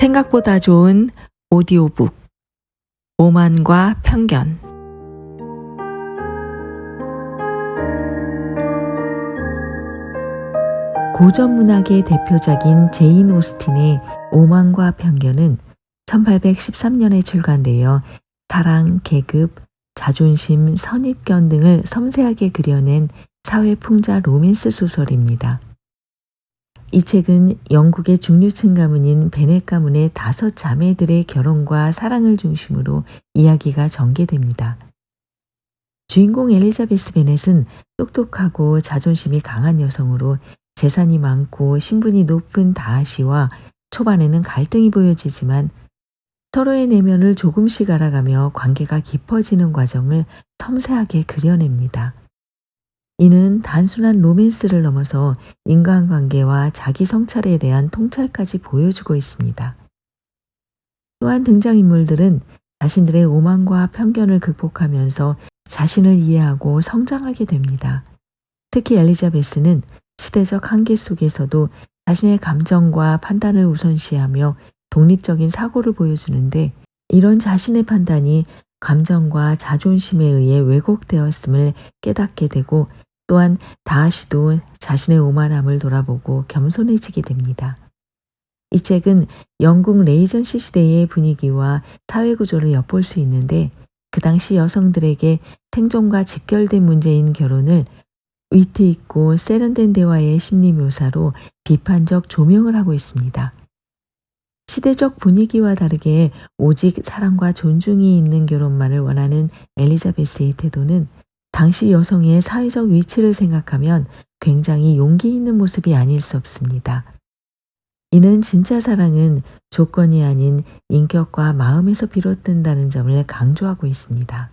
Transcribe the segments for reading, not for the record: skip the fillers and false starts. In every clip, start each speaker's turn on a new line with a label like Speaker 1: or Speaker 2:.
Speaker 1: 생각보다 좋은 오디오북 오만과 편견. 고전 문학의 대표작인 제인 오스틴의 오만과 편견은 1813년에 출간되어 사랑, 계급, 자존심, 선입견 등을 섬세하게 그려낸 사회풍자 로맨스 소설입니다. 이 책은 영국의 중류층 가문인 베넷 가문의 5 자매들의 결혼과 사랑을 중심으로 이야기가 전개됩니다. 주인공 엘리자베스 베넷은 똑똑하고 자존심이 강한 여성으로 재산이 많고 신분이 높은 다하시와 초반에는 갈등이 보여지지만 서로의 내면을 조금씩 알아가며 관계가 깊어지는 과정을 섬세하게 그려냅니다. 이는 단순한 로맨스를 넘어서 인간관계와 자기 성찰에 대한 통찰까지 보여주고 있습니다. 또한 등장인물들은 자신들의 오만과 편견을 극복하면서 자신을 이해하고 성장하게 됩니다. 특히 엘리자베스는 시대적 한계 속에서도 자신의 감정과 판단을 우선시하며 독립적인 사고를 보여주는데, 이런 자신의 판단이 감정과 자존심에 의해 왜곡되었음을 깨닫게 되고, 또한 다하시도 자신의 오만함을 돌아보고 겸손해지게 됩니다. 이 책은 영국 레이전시 시대의 분위기와 사회구조를 엿볼 수 있는데, 그 당시 여성들에게 생존과 직결된 문제인 결혼을 위트 있고 세련된 대화의 심리 묘사로 비판적 조명을 하고 있습니다. 시대적 분위기와 다르게 오직 사랑과 존중이 있는 결혼만을 원하는 엘리자베스의 태도는 당시 여성의 사회적 위치를 생각하면 굉장히 용기 있는 모습이 아닐 수 없습니다. 이는 진짜 사랑은 조건이 아닌 인격과 마음에서 비롯된다는 점을 강조하고 있습니다.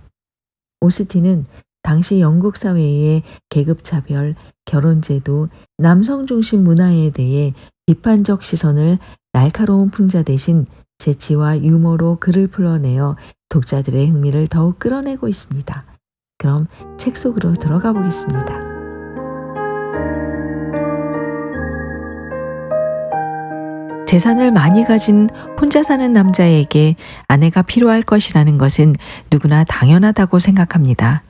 Speaker 1: 오스틴은 당시 영국 사회의 계급차별, 결혼제도, 남성 중심 문화에 대해 비판적 시선을 날카로운 풍자 대신 재치와 유머로 글을 풀어내어 독자들의 흥미를 더욱 끌어내고 있습니다. 그럼 책 속으로 들어가 보겠습니다. 재산을 많이 가진 혼자 사는 남자에게 아내가 필요할 것이라는 것은 누구나 당연하다고 생각합니다.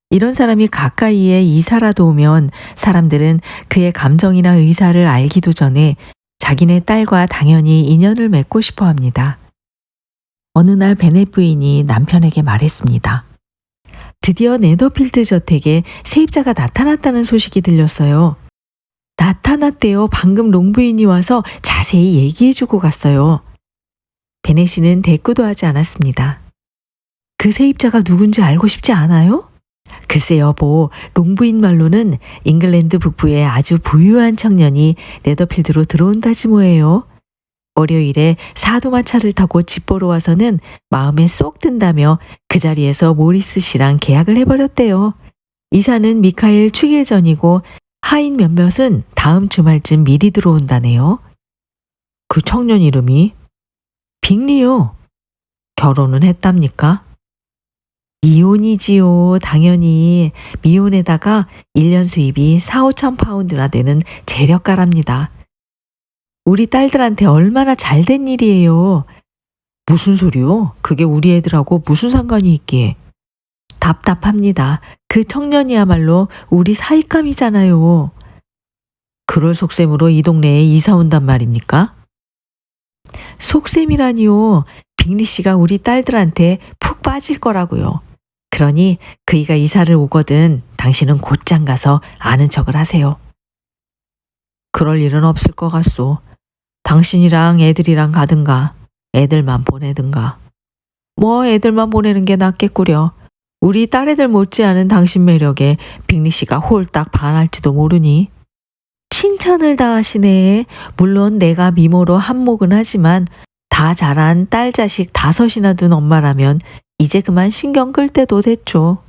Speaker 1: 이런 사람이 가까이에 이사라도 오면 사람들은 그의 감정이나 의사를 알기도 전에 자기네 딸과 당연히 인연을 맺고 싶어 합니다. 어느 날 베넷 부인이 남편에게 말했습니다. 드디어 네더필드 저택에 세입자가 나타났다는 소식이 들렸어요. 나타났대요. 방금 롱부인이 와서 자세히 얘기해주고 갔어요. 베넷이는 대꾸도 하지 않았습니다. 그 세입자가 누군지 알고 싶지 않아요? 글쎄 여보, 롱부인 말로는 잉글랜드 북부의 아주 부유한 청년이 네더필드로 들어온다지 뭐예요. 월요일에 사두마차를 타고 집 보러 와서는 마음에 쏙 든다며 그 자리에서 모리스 씨랑 계약을 해버렸대요. 이사는 미카엘 축일 전이고 하인 몇몇은 다음 주말쯤 미리 들어온다네요. 그 청년 이름이? 빅리요. 결혼은 했답니까? 이혼이지요. 당연히. 미혼에다가 1년 수입이 4-5천 파운드나 되는 재력가랍니다. 우리 딸들한테 얼마나 잘된 일이에요. 무슨 소리요? 그게 우리 애들하고 무슨 상관이 있기에. 답답합니다. 그 청년이야말로 우리 사익감이잖아요. 그럴 속셈으로 이 동네에 이사 온단 말입니까? 속셈이라니요. 빅리 씨가 우리 딸들한테 푹 빠질 거라고요. 그러니 그이가 이사를 오거든 당신은 곧장 가서 아는 척을 하세요. 그럴 일은 없을 것 같소. 당신이랑 애들이랑 가든가 애들만 보내든가. 뭐 애들만 보내는 게 낫겠구려. 우리 딸애들 못지않은 당신 매력에 빅리 씨가 홀딱 반할지도 모르니. 칭찬을 다 하시네. 물론 내가 미모로 한몫은 하지만 다 자란 딸 자식 5이나 둔 엄마라면 이제 그만 신경 끌 때도 됐죠.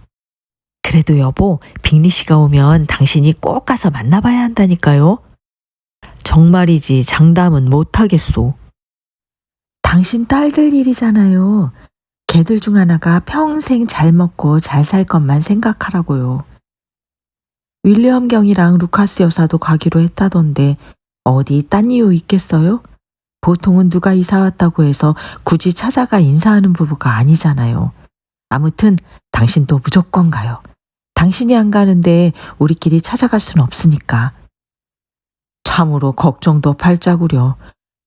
Speaker 1: 그래도 여보, 빅리 씨가 오면 당신이 꼭 가서 만나봐야 한다니까요. 정말이지 장담은 못하겠소. 당신 딸들 일이잖아요. 걔들 중 하나가 평생 잘 먹고 잘 살 것만 생각하라고요. 윌리엄 경이랑 루카스 여사도 가기로 했다던데 어디 딴 이유 있겠어요? 보통은 누가 이사 왔다고 해서 굳이 찾아가 인사하는 부부가 아니잖아요. 아무튼 당신도 무조건 가요. 당신이 안 가는데 우리끼리 찾아갈 순 없으니까. 참으로 걱정도 팔자구려.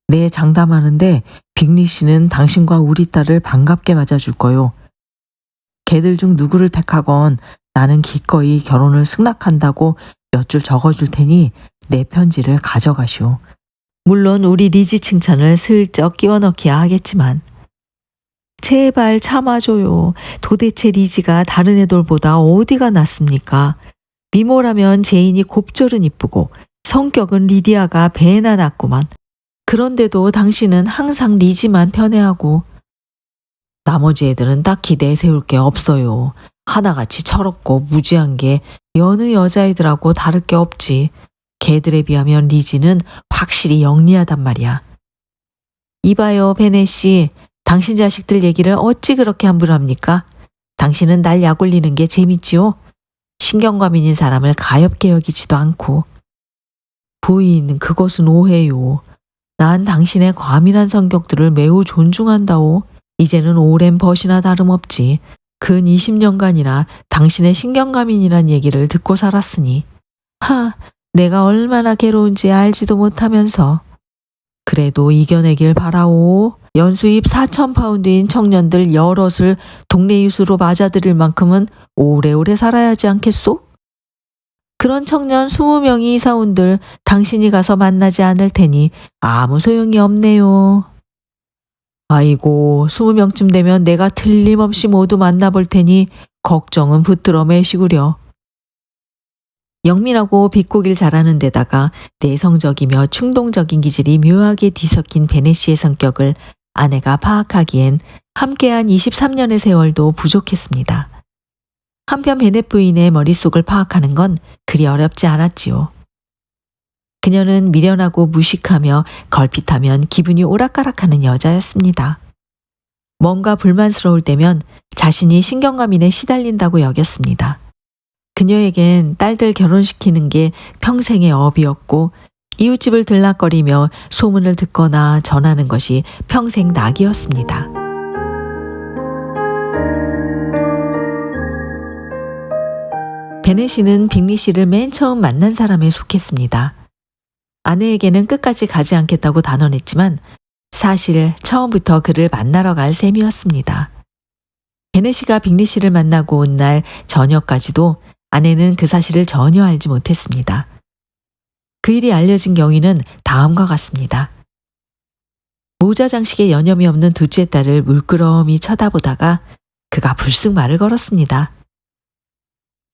Speaker 1: 내 장담하는데 빅리 씨는 당신과 우리 딸을 반갑게 맞아줄 거요. 걔들 중 누구를 택하건 나는 기꺼이 결혼을 승낙한다고 몇 줄 적어줄 테니 내 편지를 가져가시오. 물론 우리 리지 칭찬을 슬쩍 끼워 넣기야 하겠지만 제발 참아줘요. 도대체 리지가 다른 애들보다 어디가 낫습니까? 미모라면 제인이 곱절은 이쁘고 성격은 리디아가 배나 낫구만. 그런데도 당신은 항상 리지만 편애하고 나머지 애들은 딱히 내세울 게 없어요. 하나같이 철없고 무지한 게 여느 여자애들하고 다를 게 없지. 걔들에 비하면 리지는 확실히 영리하단 말이야. 이봐요, 베네 씨. 당신 자식들 얘기를 어찌 그렇게 함부로 합니까? 당신은 날 약올리는 게 재밌지요? 신경감 있는 사람을 가엾게 여기지도 않고. 부인, 그것은 오해요. 난 당신의 과민한 성격들을 매우 존중한다오. 이제는 오랜 벗이나 다름없지. 근 20년간이나 당신의 신경감인이란 얘기를 듣고 살았으니. 내가 얼마나 괴로운지 알지도 못하면서. 그래도 이겨내길 바라오. 연수입 4,000파운드인 청년들 여럿을 동네 이수로 맞아들일 만큼은 오래오래 살아야 하지 않겠소? 그런 청년 20명이 이사 온들 당신이 가서 만나지 않을 테니 아무 소용이 없네요. 아이고, 20명쯤 되면 내가 틀림없이 모두 만나볼 테니 걱정은 붙들어 매시구려. 영민하고 비꼬길 잘하는 데다가 내성적이며 충동적인 기질이 묘하게 뒤섞인 베네 씨의 성격을 아내가 파악하기엔 함께한 23년의 세월도 부족했습니다. 한편 베넷 부인의 머릿속을 파악하는 건 그리 어렵지 않았지요. 그녀는 미련하고 무식하며 걸핏하면 기분이 오락가락하는 여자였습니다. 뭔가 불만스러울 때면 자신이 신경과민에 시달린다고 여겼습니다. 그녀에겐 딸들 결혼시키는 게 평생의 업이었고 이웃집을 들락거리며 소문을 듣거나 전하는 것이 평생 낙이었습니다. 베네 씨는 빅리 씨를 맨 처음 만난 사람에 속했습니다. 아내에게는 끝까지 가지 않겠다고 단언했지만 사실 처음부터 그를 만나러 갈 셈이었습니다. 베네 씨가 빅리 씨를 만나고 온 날 저녁까지도 아내는 그 사실을 전혀 알지 못했습니다. 그 일이 알려진 경위는 다음과 같습니다. 모자 장식에 여념이 없는 둘째 딸을 물끄러미 쳐다보다가 그가 불쑥 말을 걸었습니다.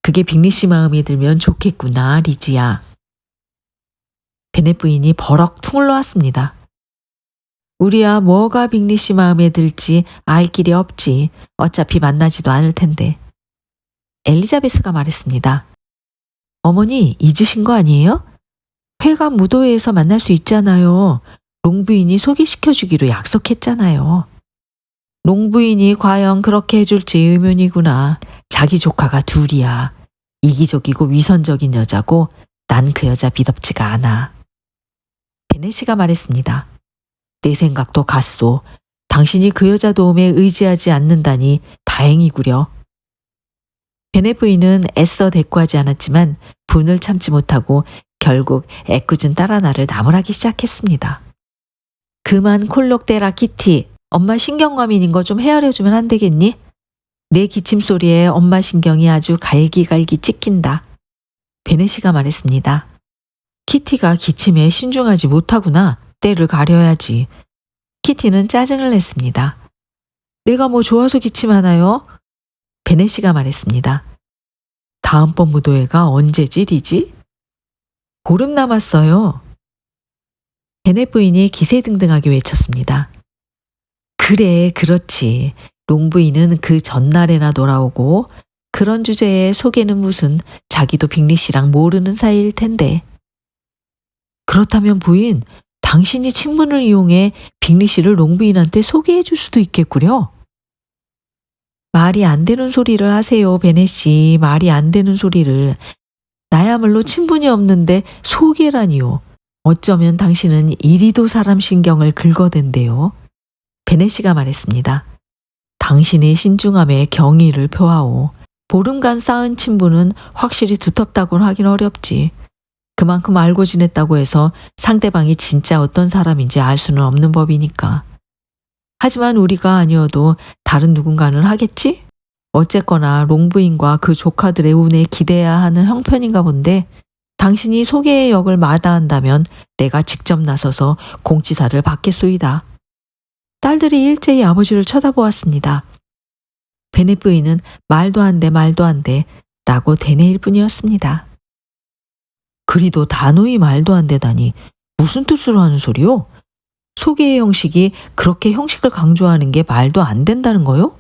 Speaker 1: 그게 빅리 씨 마음에 들면 좋겠구나, 리지야. 베넷 부인이 버럭 퉁을 놓았습니다. 우리야 뭐가 빅리 씨 마음에 들지 알 길이 없지. 어차피 만나지도 않을 텐데. 엘리자베스가 말했습니다. 어머니 잊으신 거 아니에요? 회관 무도회에서 만날 수 있잖아요. 롱 부인이 소개시켜주기로 약속했잖아요. 롱 부인이 과연 그렇게 해줄지 의문이구나. 자기 조카가 둘이야. 이기적이고 위선적인 여자고 난 그 여자 믿업지가 않아. 베네 씨가 말했습니다. 내 생각도 같소. 당신이 그 여자 도움에 의지하지 않는다니 다행이구려. 베네 부인은 애써 대꾸하지 않았지만 분을 참지 못하고 결국 애꿎은 딸 하나를 나무라기 시작했습니다. 그만 콜록대라 키티. 엄마 신경과민인 거 좀 헤아려주면 안 되겠니? 내 기침소리에 엄마 신경이 아주 갈기갈기 찢긴다. 베네 씨가 말했습니다. 키티가 기침에 신중하지 못하구나. 때를 가려야지. 키티는 짜증을 냈습니다. 내가 뭐 좋아서 기침하나요? 베네 씨가 말했습니다. 다음번 무도회가 언제지, 리지? 보름 남았어요. 베네 부인이 기세등등하게 외쳤습니다. 그래, 그렇지. 롱 부인은 그 전날에나 돌아오고 그런 주제에 소개는 무슨 자기도 빅리 씨랑 모르는 사이일 텐데. 그렇다면 부인, 당신이 친분을 이용해 빅리 씨를 롱 부인한테 소개해 줄 수도 있겠구려. 말이 안 되는 소리를 하세요, 베네 씨. 말이 안 되는 소리를. 나야말로 친분이 없는데 소개라니요. 어쩌면 당신은 이리도 사람 신경을 긁어댄대요. 베네 씨가 말했습니다. 당신의 신중함에 경의를 표하오. 보름간 쌓은 친분은 확실히 두텁다고는 하긴 어렵지. 그만큼 알고 지냈다고 해서 상대방이 진짜 어떤 사람인지 알 수는 없는 법이니까. 하지만 우리가 아니어도 다른 누군가는 하겠지? 어쨌거나 롱부인과 그 조카들의 운에 기대야 하는 형편인가 본데 당신이 소개의 역을 마다한다면 내가 직접 나서서 공치사를 받겠소이다. 딸들이 일제히 아버지를 쳐다보았습니다. 베네 부인은 말도 안 돼 라고 대내일 뿐이었습니다. 그리도 단호히 말도 안 되다니 무슨 뜻으로 하는 소리요? 소개의 형식이 그렇게 형식을 강조하는 게 말도 안 된다는 거요?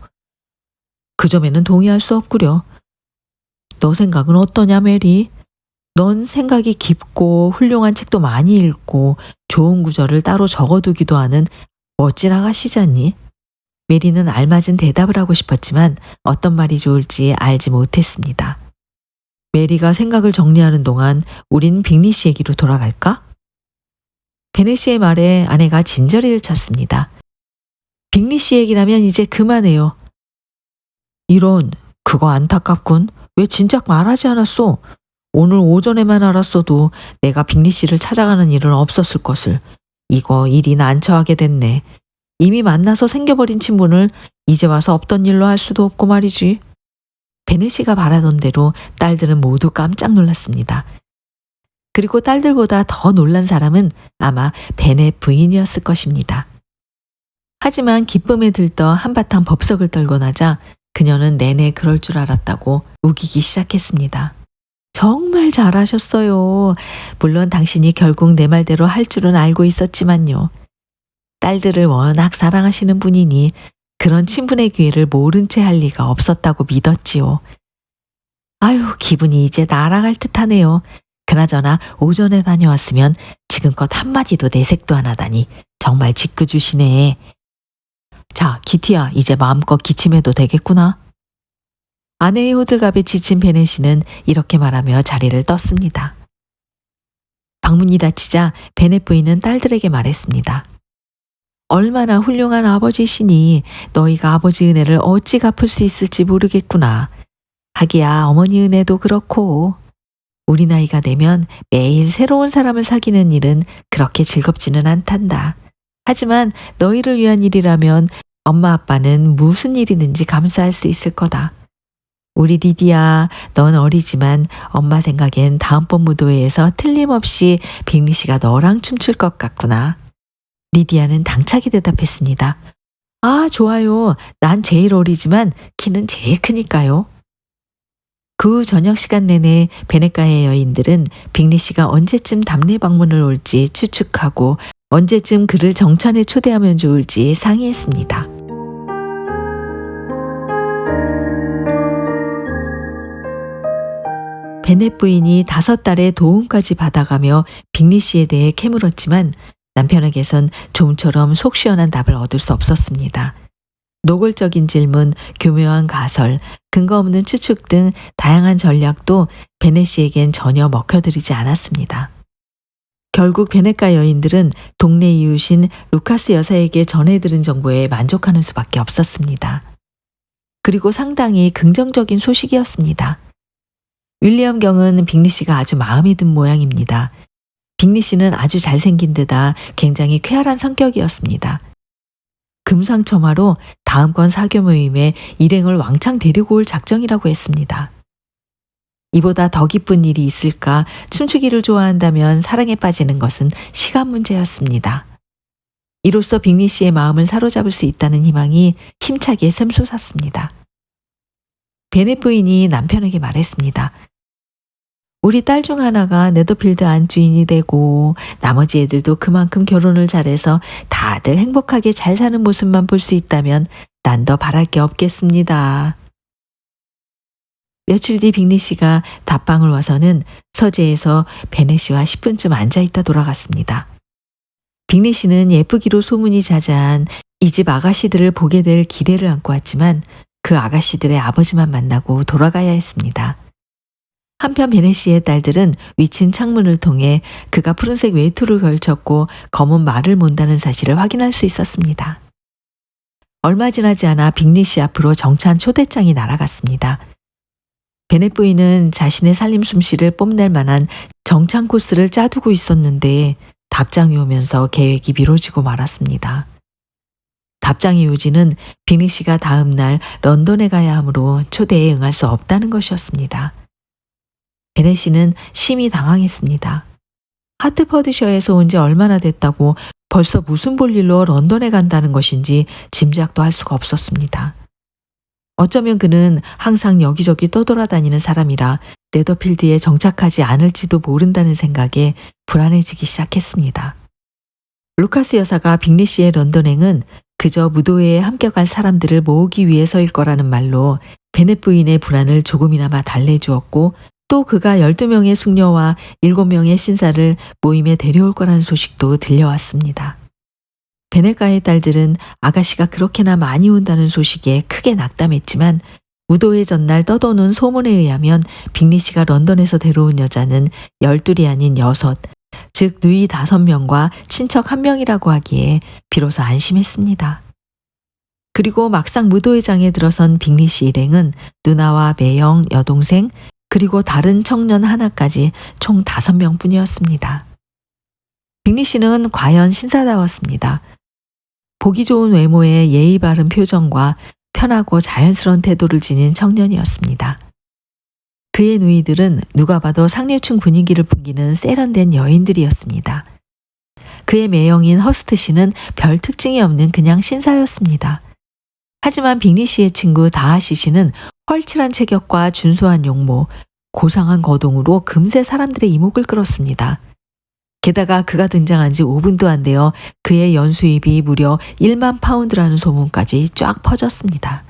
Speaker 1: 그 점에는 동의할 수 없구려. 너 생각은 어떠냐, 메리? 넌 생각이 깊고 훌륭한 책도 많이 읽고 좋은 구절을 따로 적어두기도 하는 멋진 아가씨잖니? 메리는 알맞은 대답을 하고 싶었지만 어떤 말이 좋을지 알지 못했습니다. 메리가 생각을 정리하는 동안 우린 빅리 씨 얘기로 돌아갈까? 베네 씨의 말에 아내가 진저리를 쳤습니다. 빅리 씨 얘기라면 이제 그만해요. 이런, 그거 안타깝군. 왜 진작 말하지 않았소? 오늘 오전에만 알았어도 내가 빅리 씨를 찾아가는 일은 없었을 것을. 이거 일이 난처하게 됐네. 이미 만나서 생겨버린 친분을 이제 와서 없던 일로 할 수도 없고 말이지. 베네 씨가 바라던 대로 딸들은 모두 깜짝 놀랐습니다. 그리고 딸들보다 더 놀란 사람은 아마 베네 부인이었을 것입니다. 하지만 기쁨에 들떠 한바탕 법석을 떨고 나자 그녀는 내내 그럴 줄 알았다고 우기기 시작했습니다. 정말 잘하셨어요. 물론 당신이 결국 내 말대로 할 줄은 알고 있었지만요. 딸들을 워낙 사랑하시는 분이니 그런 친분의 기회를 모른 채 할 리가 없었다고 믿었지요. 아유, 기분이 이제 날아갈 듯하네요. 그나저나 오전에 다녀왔으면 지금껏 한마디도 내색도 안 하다니 정말 짓궂으시네. 자, 기티야, 이제 마음껏 기침해도 되겠구나. 아내의 호들갑에 지친 베네 씨는 이렇게 말하며 자리를 떴습니다. 방문이 닫히자 베네 부인은 딸들에게 말했습니다. 얼마나 훌륭한 아버지시니 너희가 아버지 은혜를 어찌 갚을 수 있을지 모르겠구나. 하기야 어머니 은혜도 그렇고 우리 나이가 되면 매일 새로운 사람을 사귀는 일은 그렇게 즐겁지는 않단다. 하지만 너희를 위한 일이라면 엄마 아빠는 무슨 일이든지 감수할 수 있을 거다. 우리 리디야, 넌 어리지만 엄마 생각엔 다음번 무도회에서 틀림없이 빅리 씨가 너랑 춤출 것 같구나. 리디아는 당차게 대답했습니다. 아, 좋아요. 난 제일 어리지만 키는 제일 크니까요. 그 저녁 시간 내내 베네가의 여인들은 빅리 씨가 언제쯤 답례 방문을 올지 추측하고 언제쯤 그를 정찬에 초대하면 좋을지 상의했습니다. 베네 부인이 5달의 도움까지 받아가며 빅리 씨에 대해 캐물었지만 남편에게선 좀처럼 속 시원한 답을 얻을 수 없었습니다. 노골적인 질문, 교묘한 가설, 근거 없는 추측 등 다양한 전략도 베네 씨에겐 전혀 먹혀들이지 않았습니다. 결국 베네가 여인들은 동네 이웃인 루카스 여사에게 전해들은 정보에 만족하는 수밖에 없었습니다. 그리고 상당히 긍정적인 소식이었습니다. 윌리엄 경은 빅리 씨가 아주 마음에 든 모양입니다. 빅리 씨는 아주 잘생긴 데다 굉장히 쾌활한 성격이었습니다. 금상첨화로 다음 건 사교 모임에 일행을 왕창 데리고 올 작정이라고 했습니다. 이보다 더 기쁜 일이 있을까? 춤추기를 좋아한다면 사랑에 빠지는 것은 시간 문제였습니다. 이로써 빅리 씨의 마음을 사로잡을 수 있다는 희망이 힘차게 샘솟았습니다. 베네 부인이 남편에게 말했습니다. 우리 딸 중 하나가 네더필드 안주인이 되고 나머지 애들도 그만큼 결혼을 잘해서 다들 행복하게 잘 사는 모습만 볼 수 있다면 난 더 바랄 게 없겠습니다. 며칠 뒤 빅리 씨가 답방을 와서는 서재에서 베네 씨와 10분쯤 앉아있다 돌아갔습니다. 빅리 씨는 예쁘기로 소문이 자자한 이 집 아가씨들을 보게 될 기대를 안고 왔지만 그 아가씨들의 아버지만 만나고 돌아가야 했습니다. 한편 베네 씨의 딸들은 위층 창문을 통해 그가 푸른색 외투를 걸쳤고 검은 말을 mon다는 사실을 확인할 수 있었습니다. 얼마 지나지 않아 빅리 씨 앞으로 정찬 초대장이 날아갔습니다. 베넷 부인은 자신의 살림 솜씨를 뽐낼 만한 정찬 코스를 짜두고 있었는데 답장이 오면서 계획이 미뤄지고 말았습니다. 답장의 요지는 빅리 씨가 다음 날 런던에 가야 하므로 초대에 응할 수 없다는 것이었습니다. 베넷 씨는 심히 당황했습니다. 하트퍼드셔에서 온 지 얼마나 됐다고 벌써 무슨 볼일로 런던에 간다는 것인지 짐작도 할 수가 없었습니다. 어쩌면 그는 항상 여기저기 떠돌아다니는 사람이라 네더필드에 정착하지 않을지도 모른다는 생각에 불안해지기 시작했습니다. 루카스 여사가 빅리 씨의 런던행은 그저 무도회에 함께 갈 사람들을 모으기 위해서일 거라는 말로 베넷 부인의 불안을 조금이나마 달래주었고, 또 그가 12명의 숙녀와 7명의 신사를 모임에 데려올 거라는 소식도 들려왔습니다. 베넷가의 딸들은 아가씨가 그렇게나 많이 온다는 소식에 크게 낙담했지만 무도회 전날 떠도는 소문에 의하면 빅리 씨가 런던에서 데려온 여자는 12이 아닌 6, 즉 누이 5명과 친척 1명이라고 하기에 비로소 안심했습니다. 그리고 막상 무도회장에 들어선 빅리 씨 일행은 누나와 매형, 여동생, 그리고 다른 청년 하나까지 총 5명뿐이었습니다. 빅리 씨는 과연 신사다웠습니다. 보기 좋은 외모에 예의 바른 표정과 편하고 자연스러운 태도를 지닌 청년이었습니다. 그의 누이들은 누가 봐도 상류층 분위기를 풍기는 세련된 여인들이었습니다. 그의 매형인 허스트 씨는 별 특징이 없는 그냥 신사였습니다. 하지만 빅리 씨의 친구 다하시 씨는 헐칠한 체격과 준수한 용모, 고상한 거동으로 금세 사람들의 이목을 끌었습니다. 게다가 그가 등장한 지 5분도 안 되어 그의 연수입이 무려 1만 파운드라는 소문까지 쫙 퍼졌습니다.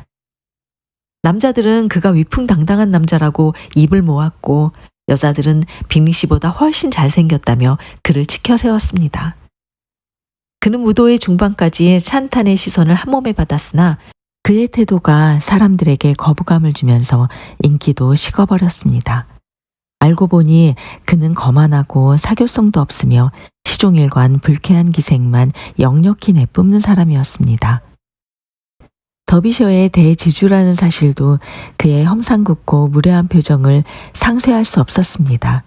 Speaker 1: 남자들은 그가 위풍당당한 남자라고 입을 모았고, 여자들은 빅리 씨보다 훨씬 잘생겼다며 그를 치켜 세웠습니다. 그는 무도회 중반까지 찬탄의 시선을 한몸에 받았으나 그의 태도가 사람들에게 거부감을 주면서 인기도 식어버렸습니다. 알고 보니 그는 거만하고 사교성도 없으며 시종일관 불쾌한 기색만 역력히 내뿜는 사람이었습니다. 더비셔의 대지주라는 사실도 그의 험상궂고 무례한 표정을 상쇄할 수 없었습니다.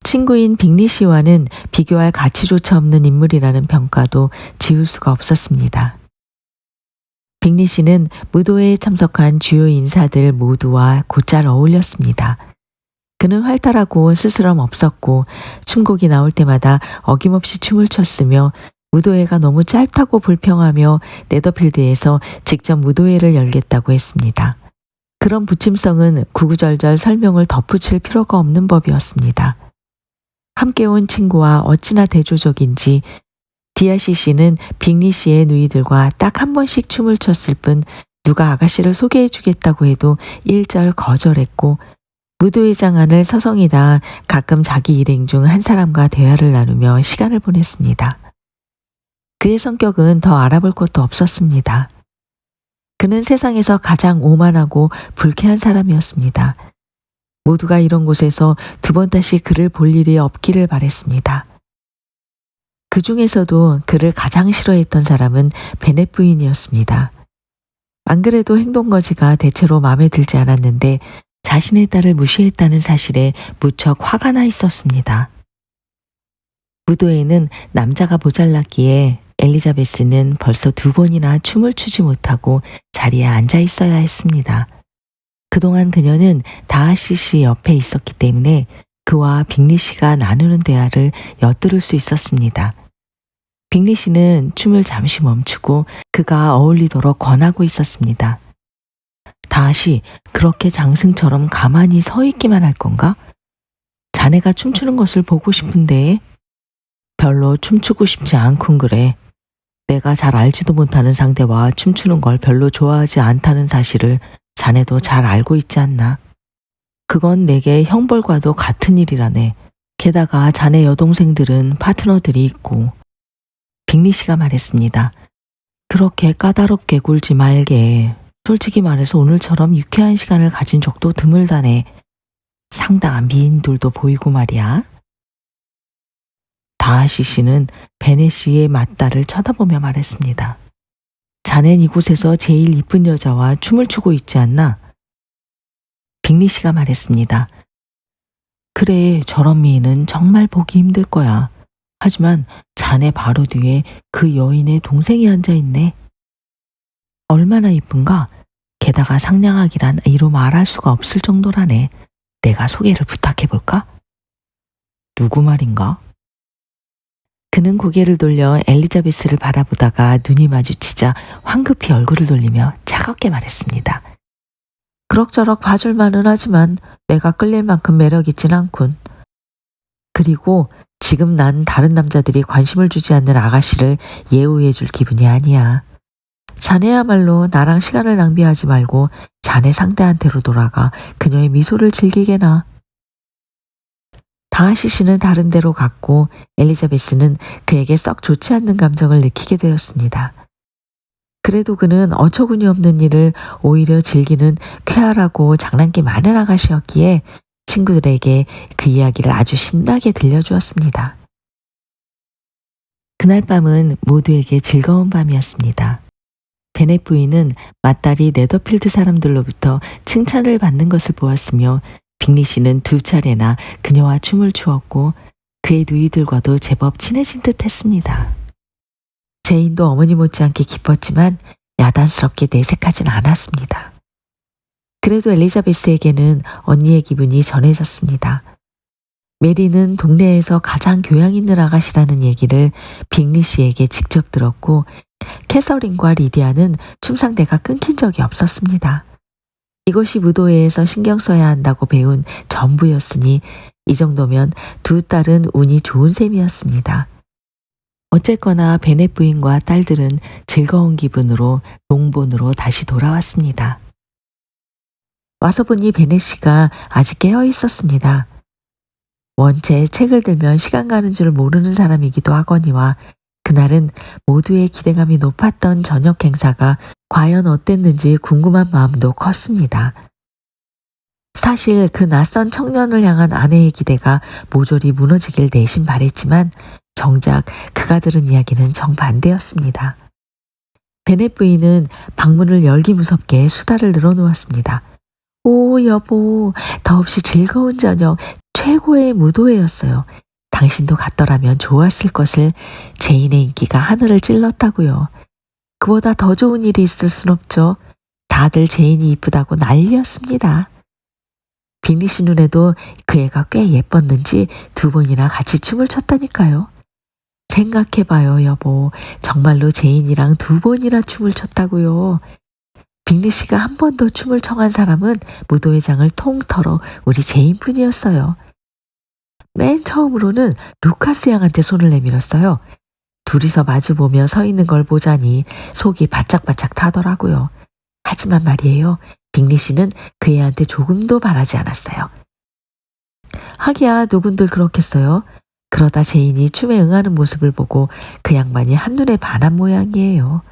Speaker 1: 친구인 빅리 씨와는 비교할 가치조차 없는 인물이라는 평가도 지울 수가 없었습니다. 빅리 씨는 무도회에 참석한 주요 인사들 모두와 곧잘 어울렸습니다. 그는 활달하고 스스럼 없었고 춤곡이 나올 때마다 어김없이 춤을 췄으며 무도회가 너무 짧다고 불평하며 네더필드에서 직접 무도회를 열겠다고 했습니다. 그런 부침성은 구구절절 설명을 덧붙일 필요가 없는 법이었습니다. 함께 온 친구와 어찌나 대조적인지 디아시 씨는 빅리 씨의 누이들과 딱 한 번씩 춤을 췄을 뿐 누가 아가씨를 소개해 주겠다고 해도 일절 거절했고, 무도회장 안을 서성이다 가끔 자기 일행 중 한 사람과 대화를 나누며 시간을 보냈습니다. 그의 성격은 더 알아볼 것도 없었습니다. 그는 세상에서 가장 오만하고 불쾌한 사람이었습니다. 모두가 이런 곳에서 2번 다시 그를 볼 일이 없기를 바랬습니다. 그 중에서도 그를 가장 싫어했던 사람은 베넷 부인이었습니다. 안 그래도 행동거지가 대체로 마음에 들지 않았는데 자신의 딸을 무시했다는 사실에 무척 화가 나 있었습니다. 무도회에는 남자가 모자랐기에 엘리자베스는 벌써 2번이나 춤을 추지 못하고 자리에 앉아 있어야 했습니다. 그동안 그녀는 다하시 씨 옆에 있었기 때문에 그와 빅리 씨가 나누는 대화를 엿들을 수 있었습니다. 빅리 씨는 춤을 잠시 멈추고 그가 어울리도록 권하고 있었습니다. 다하시, 그렇게 장승처럼 가만히 서 있기만 할 건가? 자네가 춤추는 것을 보고 싶은데. 별로 춤추고 싶지 않군 그래. 내가 잘 알지도 못하는 상대와 춤추는 걸 별로 좋아하지 않다는 사실을 자네도 잘 알고 있지 않나? 그건 내게 형벌과도 같은 일이라네. 게다가 자네 여동생들은 파트너들이 있고. 빅리 씨가 말했습니다. 그렇게 까다롭게 굴지 말게. 솔직히 말해서 오늘처럼 유쾌한 시간을 가진 적도 드물다네. 상당한 미인들도 보이고 말이야. 다하시 씨는 베네 씨의 맞다를 쳐다보며 말했습니다. 자넨 이곳에서 제일 이쁜 여자와 춤을 추고 있지 않나? 빅리 씨가 말했습니다. 그래, 저런 미인은 정말 보기 힘들 거야. 하지만 자네 바로 뒤에 그 여인의 동생이 앉아 있네. 얼마나 이쁜가? 게다가 상냥하기란 이로 말할 수가 없을 정도라네. 내가 소개를 부탁해볼까? 누구 말인가? 그는 고개를 돌려 엘리자베스를 바라보다가 눈이 마주치자 황급히 얼굴을 돌리며 차갑게 말했습니다. 그럭저럭 봐줄만은 하지만 내가 끌릴 만큼 매력 있진 않군. 그리고 지금 난 다른 남자들이 관심을 주지 않는 아가씨를 예우해줄 기분이 아니야. 자네야말로 나랑 시간을 낭비하지 말고 자네 상대한테로 돌아가 그녀의 미소를 즐기게나. 다하시 씨는 다른 데로 갔고 엘리자베스는 그에게 썩 좋지 않는 감정을 느끼게 되었습니다. 그래도 그는 어처구니 없는 일을 오히려 즐기는 쾌활하고 장난기 많은 아가씨였기에 친구들에게 그 이야기를 아주 신나게 들려주었습니다. 그날 밤은 모두에게 즐거운 밤이었습니다. 베넷 부인은 맏딸이 네더필드 사람들로부터 칭찬을 받는 것을 보았으며 빅리 씨는 2차례나 그녀와 춤을 추었고 그의 누이들과도 제법 친해진 듯 했습니다. 제인도 어머니 못지않게 기뻤지만 야단스럽게 내색하진 않았습니다. 그래도 엘리자베스에게는 언니의 기분이 전해졌습니다. 메리는 동네에서 가장 교양 있는 아가씨라는 얘기를 빅리 씨에게 직접 들었고 캐서린과 리디아는 춤상대가 끊긴 적이 없었습니다. 이것이 무도회에서 신경 써야 한다고 배운 전부였으니 이 정도면 두 딸은 운이 좋은 셈이었습니다. 어쨌거나 베넷 부인과 딸들은 즐거운 기분으로 농본으로 다시 돌아왔습니다. 와서 보니 베넷 씨가 아직 깨어 있었습니다. 원체 책을 들면 시간 가는 줄 모르는 사람이기도 하거니와 그날은 모두의 기대감이 높았던 저녁 행사가 과연 어땠는지 궁금한 마음도 컸습니다. 사실 그 낯선 청년을 향한 아내의 기대가 모조리 무너지길 내심 바랬지만 정작 그가 들은 이야기는 정반대였습니다. 베넷 부인은 방문을 열기 무섭게 수다를 늘어놓았습니다. 오 여보, 더없이 즐거운 저녁, 최고의 무도회였어요. 당신도 갔더라면 좋았을 것을. 제인의 인기가 하늘을 찔렀다고요. 그보다 더 좋은 일이 있을 순 없죠. 다들 제인이 이쁘다고 난리였습니다. 빅리 씨 눈에도 그 애가 꽤 예뻤는지 2번이나 같이 춤을 췄다니까요. 생각해봐요 여보, 정말로 제인이랑 2번이나 춤을 췄다고요. 빅리 씨가 한 번 더 춤을 청한 사람은 무도회장을 통틀어 우리 제인뿐이었어요. 맨 처음으로는 루카스 양한테 손을 내밀었어요. 둘이서 마주보며 서 있는 걸 보자니 속이 바짝바짝 타더라고요. 하지만 말이에요, 빅리 씨는 그 애한테 조금도 바라지 않았어요. 하기야 누군들 그렇겠어요. 그러다 제인이 춤에 응하는 모습을 보고 그 양반이 한눈에 반한 모양이에요.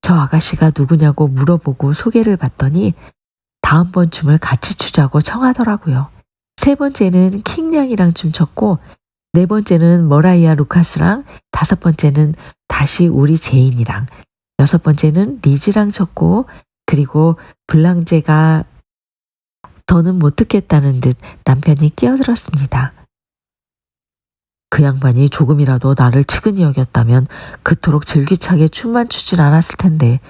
Speaker 1: 저 아가씨가 누구냐고 물어보고 소개를 받더니 다음번 춤을 같이 추자고 청하더라고요. 3번째는 킹양이랑 춤췄고 4번째는 머라이아 루카스랑 5번째는 다시 우리 제인이랑 6번째는 리즈랑 췄고 그리고 블랑제가 더는 못 듣겠다는 듯 남편이 끼어들었습니다. 그 양반이 조금이라도 나를 측은히 여겼다면 그토록 즐기차게 춤만 추진 않았을 텐데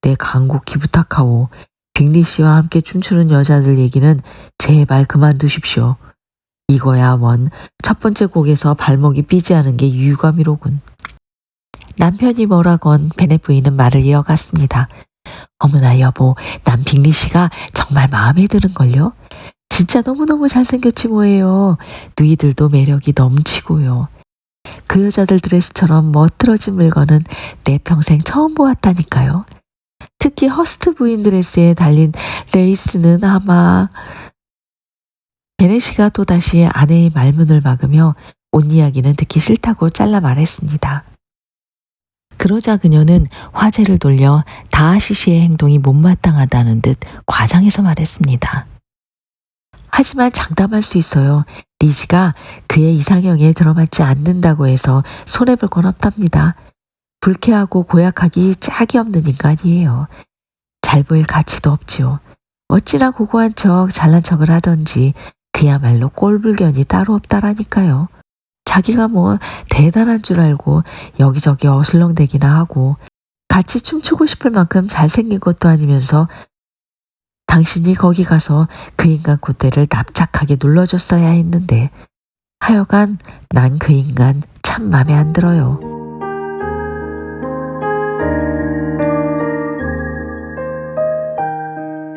Speaker 1: 내 간곡히 부탁하오. 빅리 씨와 함께 춤추는 여자들 얘기는 제발 그만두십시오. 이거야 원 첫 번째 곡에서 발목이 삐지 않은 게 유감이로군. 남편이 뭐라건 베넷 부인은 말을 이어갔습니다. 어머나 여보, 난 빅리 씨가 정말 마음에 드는걸요. 진짜 너무너무 잘생겼지 뭐예요. 누이들도 매력이 넘치고요. 그 여자들 드레스처럼 멋들어진 물건은 내 평생 처음 보았다니까요. 특히 허스트 부인 드레스에 달린 레이스는 아마... 베넷 씨가 또다시 아내의 말문을 막으며 옷 이야기는 듣기 싫다고 잘라 말했습니다. 그러자 그녀는 화제를 돌려 다하시 씨의 행동이 못마땅하다는 듯 과장해서 말했습니다. 하지만 장담할 수 있어요. 리지가 그의 이상형에 들어맞지 않는다고 해서 손해볼 건 없답니다. 불쾌하고 고약하기 짝이 없는 인간이에요. 잘 보일 가치도 없지요. 어찌나 고고한 척 잘난 척을 하던지 그야말로 꼴불견이 따로 없다라니까요. 자기가 뭐 대단한 줄 알고 여기저기 어슬렁대기나 하고 같이 춤추고 싶을 만큼 잘생긴 것도 아니면서 당신이 거기 가서 그 인간 콧대를 납작하게 눌러줬어야 했는데 하여간 난 그 인간 참 맘에 안 들어요.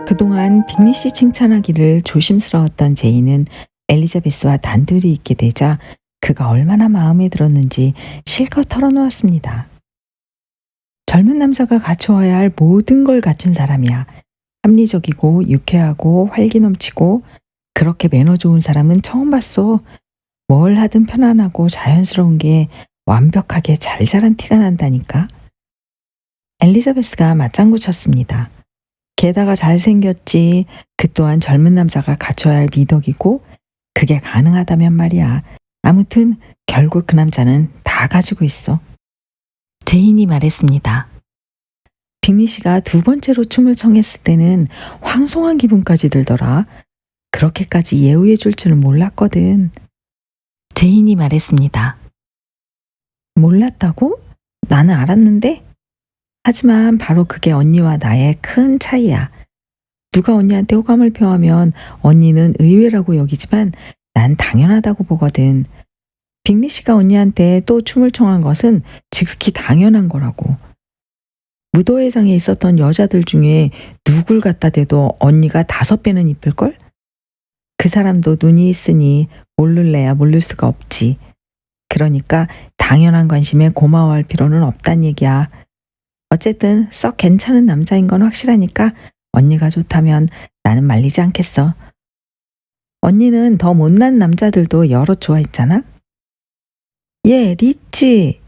Speaker 1: 그동안 빅리 씨 칭찬하기를 조심스러웠던 제이는 엘리자베스와 단둘이 있게 되자 그가 얼마나 마음에 들었는지 실컷 털어놓았습니다. 젊은 남자가 갖춰야 할 모든 걸 갖춘 사람이야. 합리적이고 유쾌하고 활기 넘치고 그렇게 매너 좋은 사람은 처음 봤어. 뭘 하든 편안하고 자연스러운 게 완벽하게 잘 자란 티가 난다니까. 엘리자베스가 맞장구 쳤습니다. 게다가 잘생겼지. 그 또한 젊은 남자가 갖춰야 할 미덕이고 그게 가능하다면 말이야. 아무튼 결국 그 남자는 다 가지고 있어. 제인이 말했습니다. 빅리 씨가 두 번째로 춤을 청했을 때는 황송한 기분까지 들더라. 그렇게까지 예우해 줄 줄은 몰랐거든. 제인이 말했습니다. 몰랐다고? 나는 알았는데? 하지만 바로 그게 언니와 나의 큰 차이야. 누가 언니한테 호감을 표하면 언니는 의외라고 여기지만 난 당연하다고 보거든. 빅리 씨가 언니한테 또 춤을 청한 것은 지극히 당연한 거라고. 무도회장에 있었던 여자들 중에 누굴 갖다 대도 언니가 5배는 이쁠걸? 그 사람도 눈이 있으니 모를래야 모를 수가 없지. 그러니까 당연한 관심에 고마워할 필요는 없단 얘기야. 어쨌든 썩 괜찮은 남자인 건 확실하니까 언니가 좋다면 나는 말리지 않겠어. 언니는 더 못난 남자들도 여러 좋아했잖아? 예, 리치.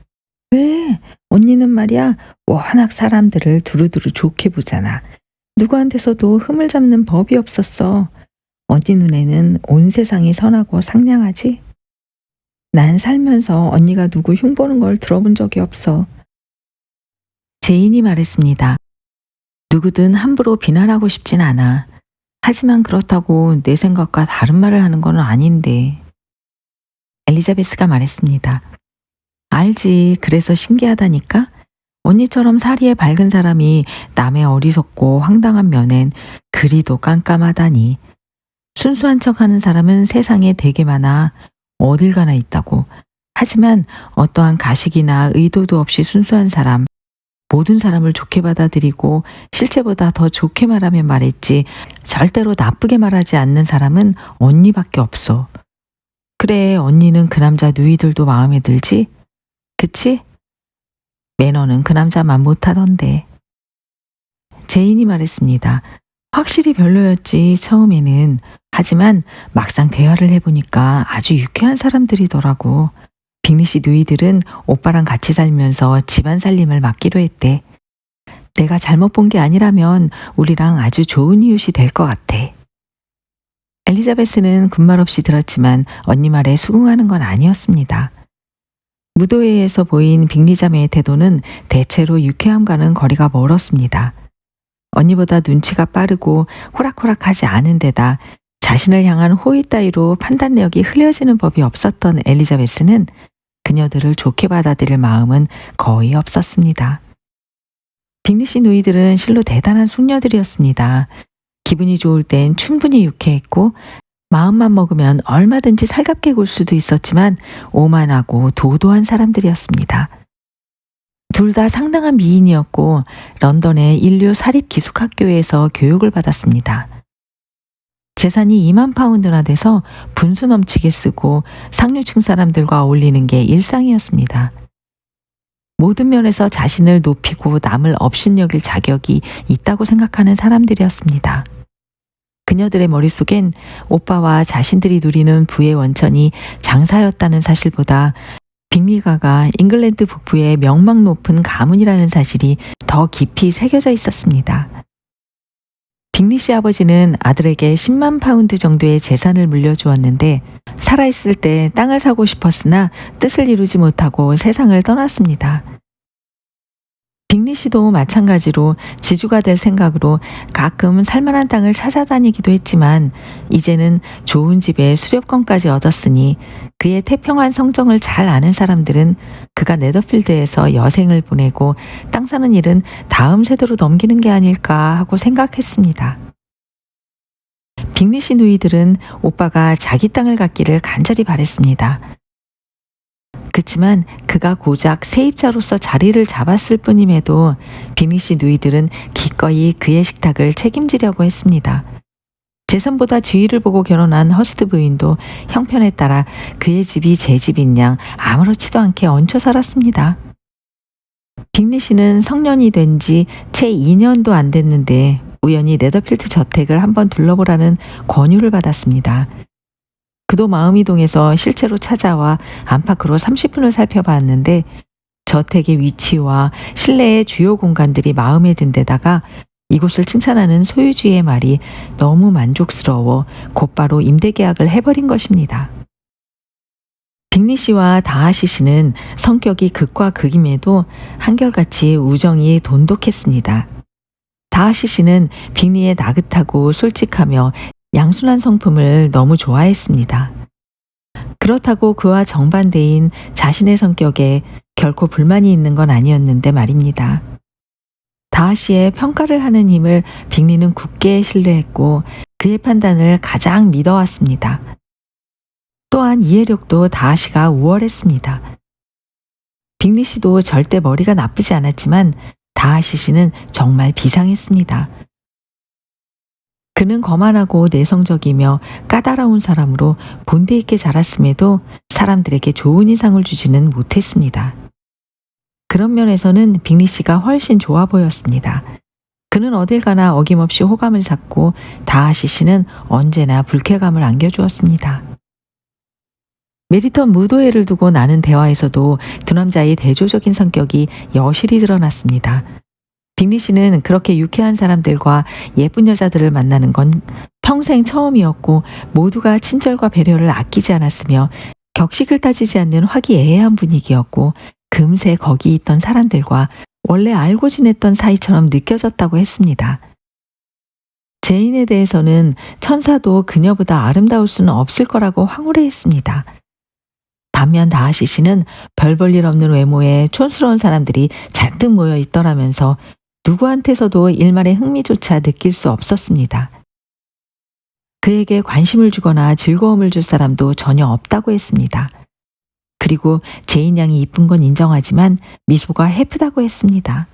Speaker 1: 왜? 언니는 말이야 워낙 사람들을 두루두루 좋게 보잖아. 누구한테서도 흠을 잡는 법이 없었어. 언니 눈에는 온 세상이 선하고 상냥하지? 난 살면서 언니가 누구 흉보는 걸 들어본 적이 없어. 제인이 말했습니다. 누구든 함부로 비난하고 싶진 않아. 하지만 그렇다고 내 생각과 다른 말을 하는 건 아닌데. 엘리자베스가 말했습니다. 알지. 그래서 신기하다니까? 언니처럼 사리에 밝은 사람이 남의 어리석고 황당한 면엔 그리도 깜깜하다니. 순수한 척하는 사람은 세상에 되게 많아. 어딜 가나 있다고. 하지만 어떠한 가식이나 의도도 없이 순수한 사람, 모든 사람을 좋게 받아들이고 실제보다 더 좋게 말하면 말했지 절대로 나쁘게 말하지 않는 사람은 언니밖에 없어. 그래, 언니는 그 남자 누이들도 마음에 들지? 그치? 매너는 그 남자만 못하던데. 제인이 말했습니다. 확실히 별로였지 처음에는. 하지만 막상 대화를 해보니까 아주 유쾌한 사람들이더라고. 빅리 씨 누이들은 오빠랑 같이 살면서 집안 살림을 맡기로 했대. 내가 잘못 본 게 아니라면 우리랑 아주 좋은 이웃이 될 것 같아. 엘리자베스는 군말 없이 들었지만 언니 말에 수긍하는 건 아니었습니다. 무도회에서 보인 빅리 자매의 태도는 대체로 유쾌함과는 거리가 멀었습니다. 언니보다 눈치가 빠르고 호락호락하지 않은 데다 자신을 향한 호의 따위로 판단력이 흐려지는 법이 없었던 엘리자베스는 그녀들을 좋게 받아들일 마음은 거의 없었습니다. 빅리 씨 누이들은 실로 대단한 숙녀들이었습니다. 기분이 좋을 땐 충분히 유쾌했고 마음만 먹으면 얼마든지 살갑게 굴 수도 있었지만 오만하고 도도한 사람들이었습니다. 둘 다 상당한 미인이었고 런던의 인류 사립기숙학교에서 교육을 받았습니다. 재산이 2만 파운드나 돼서 분수 넘치게 쓰고 상류층 사람들과 어울리는 게 일상이었습니다. 모든 면에서 자신을 높이고 남을 업신여길 자격이 있다고 생각하는 사람들이었습니다. 그녀들의 머릿속엔 오빠와 자신들이 누리는 부의 원천이 장사였다는 사실보다 빅리가가 잉글랜드 북부의 명망 높은 가문이라는 사실이 더 깊이 새겨져 있었습니다. 빅리 씨 아버지는 아들에게 10만 파운드 정도의 재산을 물려주었는데 살아있을 때 땅을 사고 싶었으나 뜻을 이루지 못하고 세상을 떠났습니다. 빅리 씨도 마찬가지로 지주가 될 생각으로 가끔 살만한 땅을 찾아다니기도 했지만 이제는 좋은 집에 수렵권까지 얻었으니 그의 태평한 성정을 잘 아는 사람들은 그가 네더필드에서 여생을 보내고 땅 사는 일은 다음 세대로 넘기는 게 아닐까 하고 생각했습니다. 빅리 씨 누이들은 오빠가 자기 땅을 갖기를 간절히 바랬습니다. 그치만 그가 고작 세입자로서 자리를 잡았을 뿐임에도 빅리 씨 누이들은 기꺼이 그의 식탁을 책임지려고 했습니다. 재산보다 지위를 보고 결혼한 허스트 부인도 형편에 따라 그의 집이 제 집인 양 아무렇지도 않게 얹혀 살았습니다. 빅리 씨는 성년이 된 지 채 2년도 안 됐는데 우연히 네더필드 저택을 한번 둘러보라는 권유를 받았습니다. 그도 마음이 동해서 실제로 찾아와 안팎으로 30분을 살펴봤는데 저택의 위치와 실내의 주요 공간들이 마음에 든 데다가 이곳을 칭찬하는 소유주의 말이 너무 만족스러워 곧바로 임대 계약을 해버린 것입니다. 빅리 씨와 다하시 씨는 성격이 극과 극임에도 한결같이 우정이 돈독했습니다. 다하시 씨는 빅리의 나긋하고 솔직하며 양순한 성품을 너무 좋아했습니다. 그렇다고 그와 정반대인 자신의 성격에 결코 불만이 있는 건 아니었는데 말입니다. 다하시의 평가를 하는 힘을 빅리는 굳게 신뢰했고 그의 판단을 가장 믿어왔습니다. 또한 이해력도 다하시가 우월했습니다. 빅리 씨도 절대 머리가 나쁘지 않았지만 다하시 씨는 정말 비상했습니다. 그는 거만하고 내성적이며 까다로운 사람으로 본대 있게 자랐음에도 사람들에게 좋은 인상을 주지는 못했습니다. 그런 면에서는 빅리 씨가 훨씬 좋아 보였습니다. 그는 어딜 가나 어김없이 호감을 샀고 다하시 씨는 언제나 불쾌감을 안겨주었습니다. 메리턴 무도회를 두고 나눈 대화에서도 두 남자의 대조적인 성격이 여실히 드러났습니다. 빅리 씨는 그렇게 유쾌한 사람들과 예쁜 여자들을 만나는 건 평생 처음이었고 모두가 친절과 배려를 아끼지 않았으며 격식을 따지지 않는 화기애애한 분위기였고 금세 거기 있던 사람들과 원래 알고 지냈던 사이처럼 느껴졌다고 했습니다. 제인에 대해서는 천사도 그녀보다 아름다울 수는 없을 거라고 황홀해했습니다. 반면 다하시 씨는 별 볼 일 없는 외모에 촌스러운 사람들이 잔뜩 모여 있더라면서 누구한테서도 일말의 흥미조차 느낄 수 없었습니다. 그에게 관심을 주거나 즐거움을 줄 사람도 전혀 없다고 했습니다. 그리고 제인 양이 이쁜 건 인정하지만 미소가 해프다고 했습니다.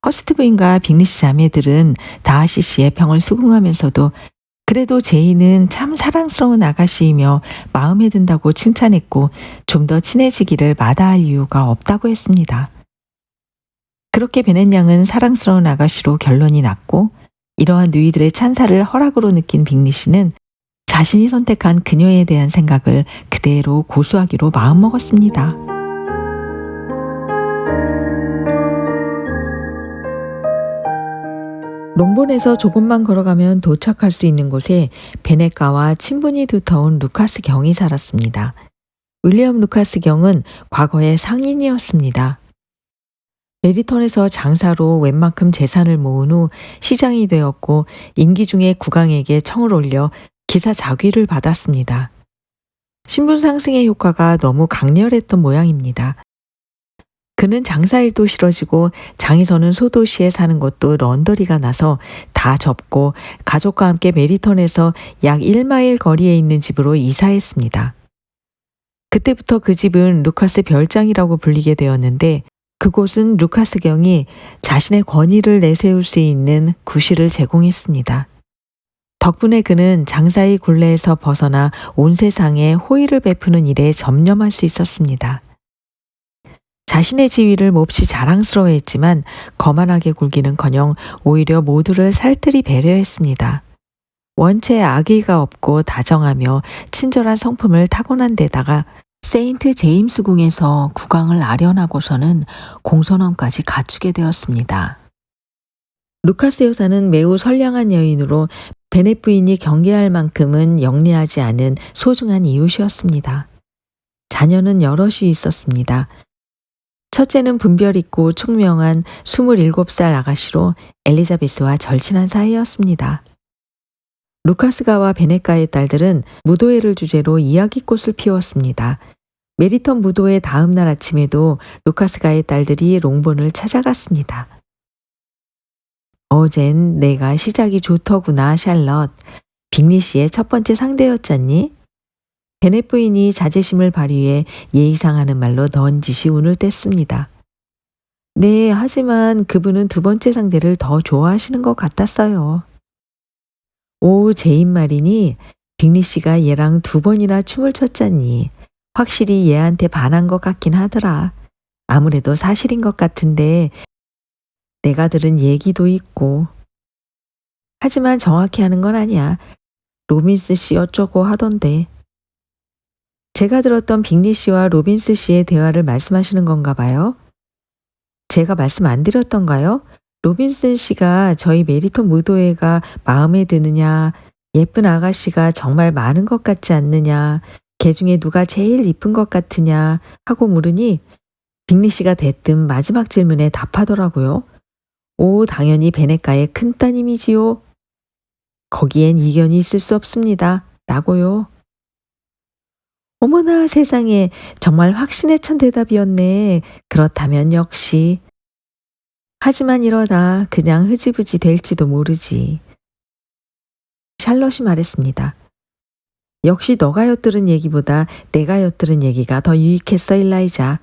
Speaker 1: 허스트 부인과 빅리 씨 자매들은 다하시 씨의 평을 수긍하면서도 그래도 제인은 참 사랑스러운 아가씨이며 마음에 든다고 칭찬했고 좀 더 친해지기를 마다할 이유가 없다고 했습니다. 그렇게 베넷 양은 사랑스러운 아가씨로 결론이 났고 이러한 누이들의 찬사를 허락으로 느낀 빅리 씨는 자신이 선택한 그녀에 대한 생각을 그대로 고수하기로 마음먹었습니다. 롱본에서 조금만 걸어가면 도착할 수 있는 곳에 베넷가와 친분이 두터운 루카스 경이 살았습니다. 윌리엄 루카스 경은 과거의 상인이었습니다. 메리턴에서 장사로 웬만큼 재산을 모은 후 시장이 되었고 임기 중에 국왕에게 청을 올려 기사 자귀를 받았습니다. 신분 상승의 효과가 너무 강렬했던 모양입니다. 그는 장사일도 싫어지고 장에서는 소도시에 사는 것도 런더리가 나서 다 접고 가족과 함께 메리턴에서 약 1마일 거리에 있는 집으로 이사했습니다. 그때부터 그 집은 루카스 별장이라고 불리게 되었는데 그곳은 루카스 경이 자신의 권위를 내세울 수 있는 구실을 제공했습니다. 덕분에 그는 장사의 굴레에서 벗어나 온 세상에 호의를 베푸는 일에 전념할 수 있었습니다. 자신의 지위를 몹시 자랑스러워했지만 거만하게 굴기는커녕 오히려 모두를 살뜰히 배려했습니다. 원체 악의가 없고 다정하며 친절한 성품을 타고난 데다가 세인트 제임스 궁에서 국왕을 아련하고서는 공손함까지 갖추게 되었습니다. 루카스 여사는 매우 선량한 여인으로 베넷 부인이 경계할 만큼은 영리하지 않은 소중한 이웃이었습니다. 자녀는 여럿이 있었습니다. 첫째는 분별 있고 총명한 27살 아가씨로 엘리자베스와 절친한 사이였습니다. 루카스가와 베넷가의 딸들은 무도회를 주제로 이야기꽃을 피웠습니다. 메리턴 무도회 다음 날 아침에도 루카스가의 딸들이 롱본을 찾아갔습니다. 어젠 내가 시작이 좋더구나, 샬럿. 빅리 씨의 첫 번째 상대였잖니? 베넷 부인이 자제심을 발휘해 예의상하는 말로 넌지시 운을 뗐습니다. 네, 하지만 그분은 두 번째 상대를 더 좋아하시는 것 같았어요. 오, 제인 말이니? 빅리 씨가 얘랑 두 번이나 춤을 췄잖니. 확실히 얘한테 반한 것 같긴 하더라. 아무래도 사실인 것 같은데 내가 들은 얘기도 있고. 하지만 정확히 하는 건 아니야. 로빈스 씨 어쩌고 하던데. 제가 들었던 빅리 씨와 로빈스 씨의 대화를 말씀하시는 건가 봐요. 제가 말씀 안 드렸던가요? 로빈슨 씨가 저희 메리턴 무도회가 마음에 드느냐, 예쁜 아가씨가 정말 많은 것 같지 않느냐, 걔 중에 누가 제일 이쁜 것 같으냐 하고 물으니 빅리 씨가 대뜸 마지막 질문에 답하더라고요. 오, 당연히 베네가의 큰 따님이지요. 거기엔 이견이 있을 수 없습니다. 라고요. 어머나 세상에, 정말 확신에 찬 대답이었네. 그렇다면 역시. 하지만 이러다 그냥 흐지부지 될지도 모르지. 샬럿이 말했습니다. 역시 너가 엿들은 얘기보다 내가 엿들은 얘기가 더 유익했어, 일라이자.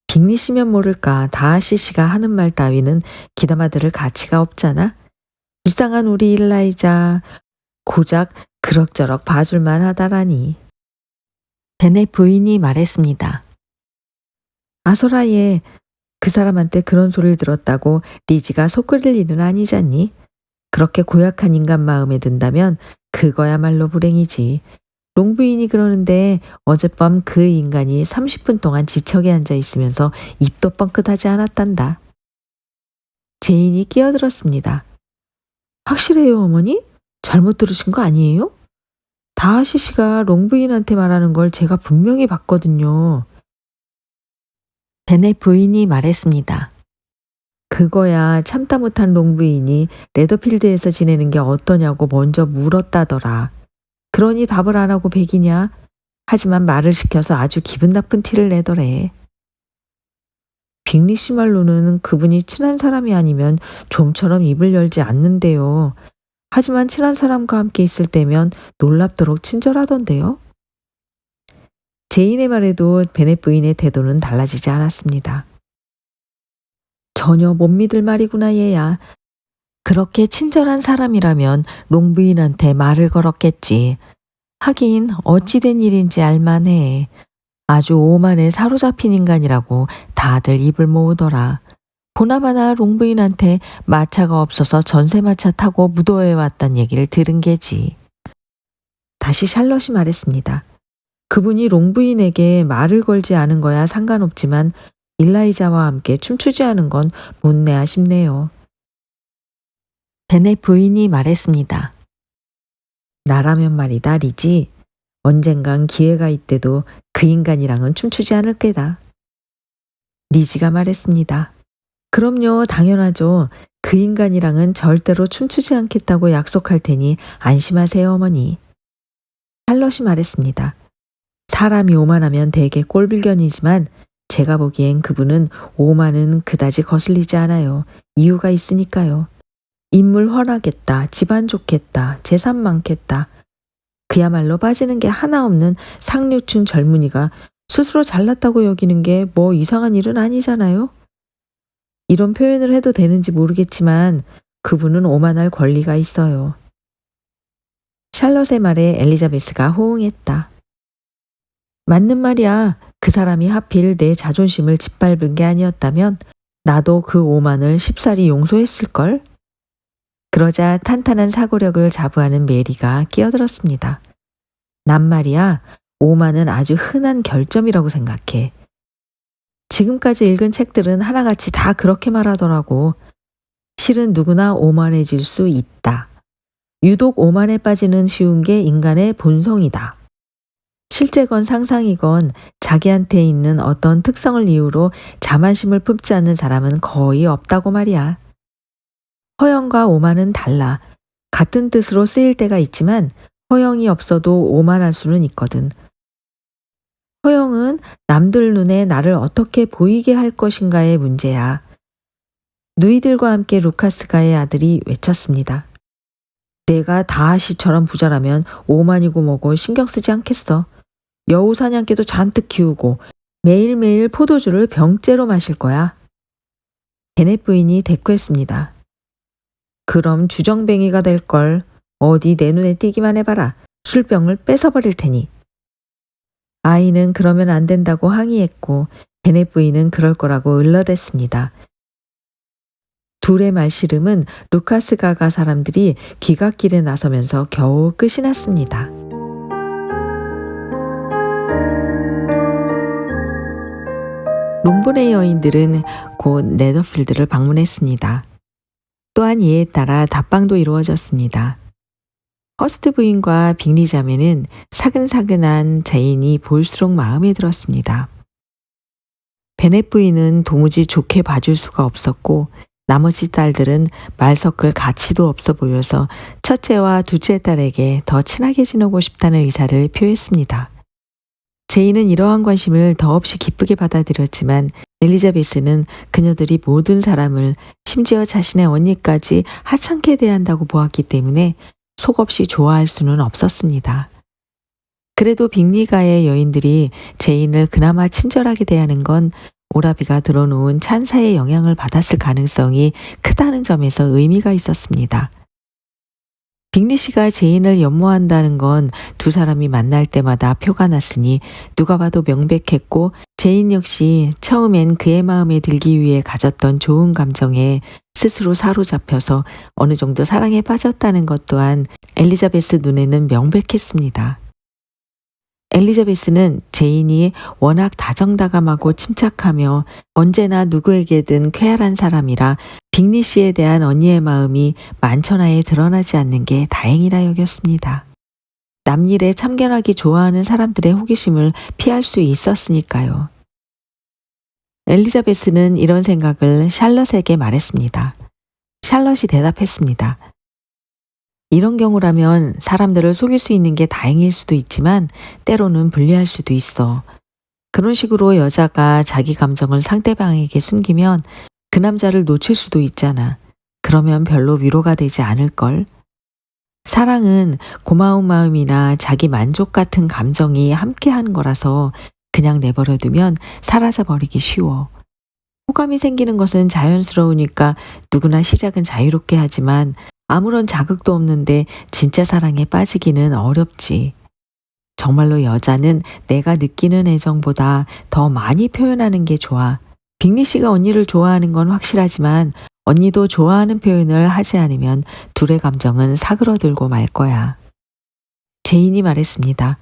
Speaker 1: 빅리 씨면 모를까 다하시 씨가 하는 말 따위는 귀담아 들을 가치가 없잖아. 불쌍한 우리 일라이자, 고작 그럭저럭 봐줄만 하다라니. 베넷 부인이 말했습니다. 아소라 얘, 그 사람한테 그런 소리를 들었다고 리지가 속 끓일 일은 아니잖니. 그렇게 고약한 인간 마음에 든다면 그거야말로 불행이지. 롱부인이 그러는데 어젯밤 그 인간이 30분 동안 지척에 앉아 있으면서 입도 뻥끗하지 않았단다. 제인이 끼어들었습니다. 확실해요, 어머니? 잘못 들으신 거 아니에요? 다하시 씨가 롱부인한테 말하는 걸 제가 분명히 봤거든요. 베넷 부인이 말했습니다. 그거야 참다 못한 롱부인이 레더필드에서 지내는 게 어떠냐고 먼저 물었다더라. 그러니 답을 안 하고 배기냐? 하지만 말을 시켜서 아주 기분 나쁜 티를 내더래. 빅리 씨 말로는 그분이 친한 사람이 아니면 좀처럼 입을 열지 않는데요. 하지만 친한 사람과 함께 있을 때면 놀랍도록 친절하던데요. 제인의 말에도 베넷 부인의 태도는 달라지지 않았습니다. 전혀 못 믿을 말이구나 얘야. 그렇게 친절한 사람이라면 롱부인한테 말을 걸었겠지. 하긴 어찌된 일인지 알만해. 아주 오만에 사로잡힌 인간이라고 다들 입을 모으더라. 보나마나 롱부인한테 마차가 없어서 전세마차 타고 무도회에 왔단 얘기를 들은 게지. 다시 샬럿이 말했습니다. 그분이 롱부인에게 말을 걸지 않은 거야 상관없지만 일라이자와 함께 춤추지 않은 건 못내야 싶네요. 베넷 부인이 말했습니다. 나라면 말이다, 리지. 언젠간 기회가 있대도 그 인간이랑은 춤추지 않을 게다. 리지가 말했습니다. 그럼요, 당연하죠. 그 인간이랑은 절대로 춤추지 않겠다고 약속할 테니 안심하세요, 어머니. 샬럿이 말했습니다. 사람이 오만하면 대개 꼴불견이지만 제가 보기엔 그분은 오만은 그다지 거슬리지 않아요. 이유가 있으니까요. 인물 훤하겠다, 집안 좋겠다, 재산 많겠다. 그야말로 빠지는 게 하나 없는 상류층 젊은이가 스스로 잘났다고 여기는 게 뭐 이상한 일은 아니잖아요. 이런 표현을 해도 되는지 모르겠지만 그분은 오만할 권리가 있어요. 샬럿의 말에 엘리자베스가 호응했다. 맞는 말이야. 그 사람이 하필 내 자존심을 짓밟은 게 아니었다면 나도 그 오만을 쉽사리 용서했을걸? 그러자 탄탄한 사고력을 자부하는 메리가 끼어들었습니다. 난 말이야, 오만은 아주 흔한 결점이라고 생각해. 지금까지 읽은 책들은 하나같이 다 그렇게 말하더라고. 실은 누구나 오만해질 수 있다. 유독 오만에 빠지는 쉬운 게 인간의 본성이다. 실제건 상상이건 자기한테 있는 어떤 특성을 이유로 자만심을 품지 않는 사람은 거의 없다고 말이야. 허영과 오만은 달라. 같은 뜻으로 쓰일 때가 있지만 허영이 없어도 오만할 수는 있거든. 허영은 남들 눈에 나를 어떻게 보이게 할 것인가의 문제야. 누이들과 함께 루카스가의 아들이 외쳤습니다. 내가 다하시처럼 부자라면 오만이고 뭐고 신경 쓰지 않겠어. 여우 사냥개도 잔뜩 키우고 매일매일 포도주를 병째로 마실 거야. 베넷 부인이 대꾸했습니다. 그럼 주정뱅이가 될걸. 어디 내 눈에 띄기만 해봐라. 술병을 뺏어버릴 테니. 아이는 그러면 안 된다고 항의했고 베넷 부인은 그럴 거라고 을러댔습니다. 둘의 말씨름은 루카스가가 사람들이 기갓길에 나서면서 겨우 끝이 났습니다. 롱본의 여인들은 곧 네더필드를 방문했습니다. 또한 이에 따라 답방도 이루어졌습니다. 허스트 부인과 빅리 자매는 사근사근한 제인이 볼수록 마음에 들었습니다. 베넷 부인은 도무지 좋게 봐줄 수가 없었고 나머지 딸들은 말 섞을 가치도 없어 보여서 첫째와 둘째 딸에게 더 친하게 지내고 싶다는 의사를 표했습니다. 제인은 이러한 관심을 더없이 기쁘게 받아들였지만 엘리자베스는 그녀들이 모든 사람을 심지어 자신의 언니까지 하찮게 대한다고 보았기 때문에 속없이 좋아할 수는 없었습니다. 그래도 빅리가의 여인들이 제인을 그나마 친절하게 대하는 건 오라비가 들어놓은 찬사의 영향을 받았을 가능성이 크다는 점에서 의미가 있었습니다. 빅리 씨가 제인을 연모한다는 건 두 사람이 만날 때마다 표가 났으니 누가 봐도 명백했고 제인 역시 처음엔 그의 마음에 들기 위해 가졌던 좋은 감정에 스스로 사로잡혀서 어느 정도 사랑에 빠졌다는 것 또한 엘리자베스 눈에는 명백했습니다. 엘리자베스는 제인이 워낙 다정다감하고 침착하며 언제나 누구에게든 쾌활한 사람이라 빅리 씨에 대한 언니의 마음이 만천하에 드러나지 않는 게 다행이라 여겼습니다. 남일에 참견하기 좋아하는 사람들의 호기심을 피할 수 있었으니까요. 엘리자베스는 이런 생각을 샬럿에게 말했습니다. 샬럿이 대답했습니다. 이런 경우라면 사람들을 속일 수 있는 게 다행일 수도 있지만 때로는 불리할 수도 있어. 그런 식으로 여자가 자기 감정을 상대방에게 숨기면 그 남자를 놓칠 수도 있잖아. 그러면 별로 위로가 되지 않을걸. 사랑은 고마운 마음이나 자기 만족 같은 감정이 함께하는 거라서 그냥 내버려두면 사라져버리기 쉬워. 호감이 생기는 것은 자연스러우니까 누구나 시작은 자유롭게 하지만 아무런 자극도 없는데 진짜 사랑에 빠지기는 어렵지. 정말로 여자는 내가 느끼는 애정보다 더 많이 표현하는 게 좋아. 빅리 씨가 언니를 좋아하는 건 확실하지만 언니도 좋아하는 표현을 하지 않으면 둘의 감정은 사그러들고 말 거야. 제인이 말했습니다.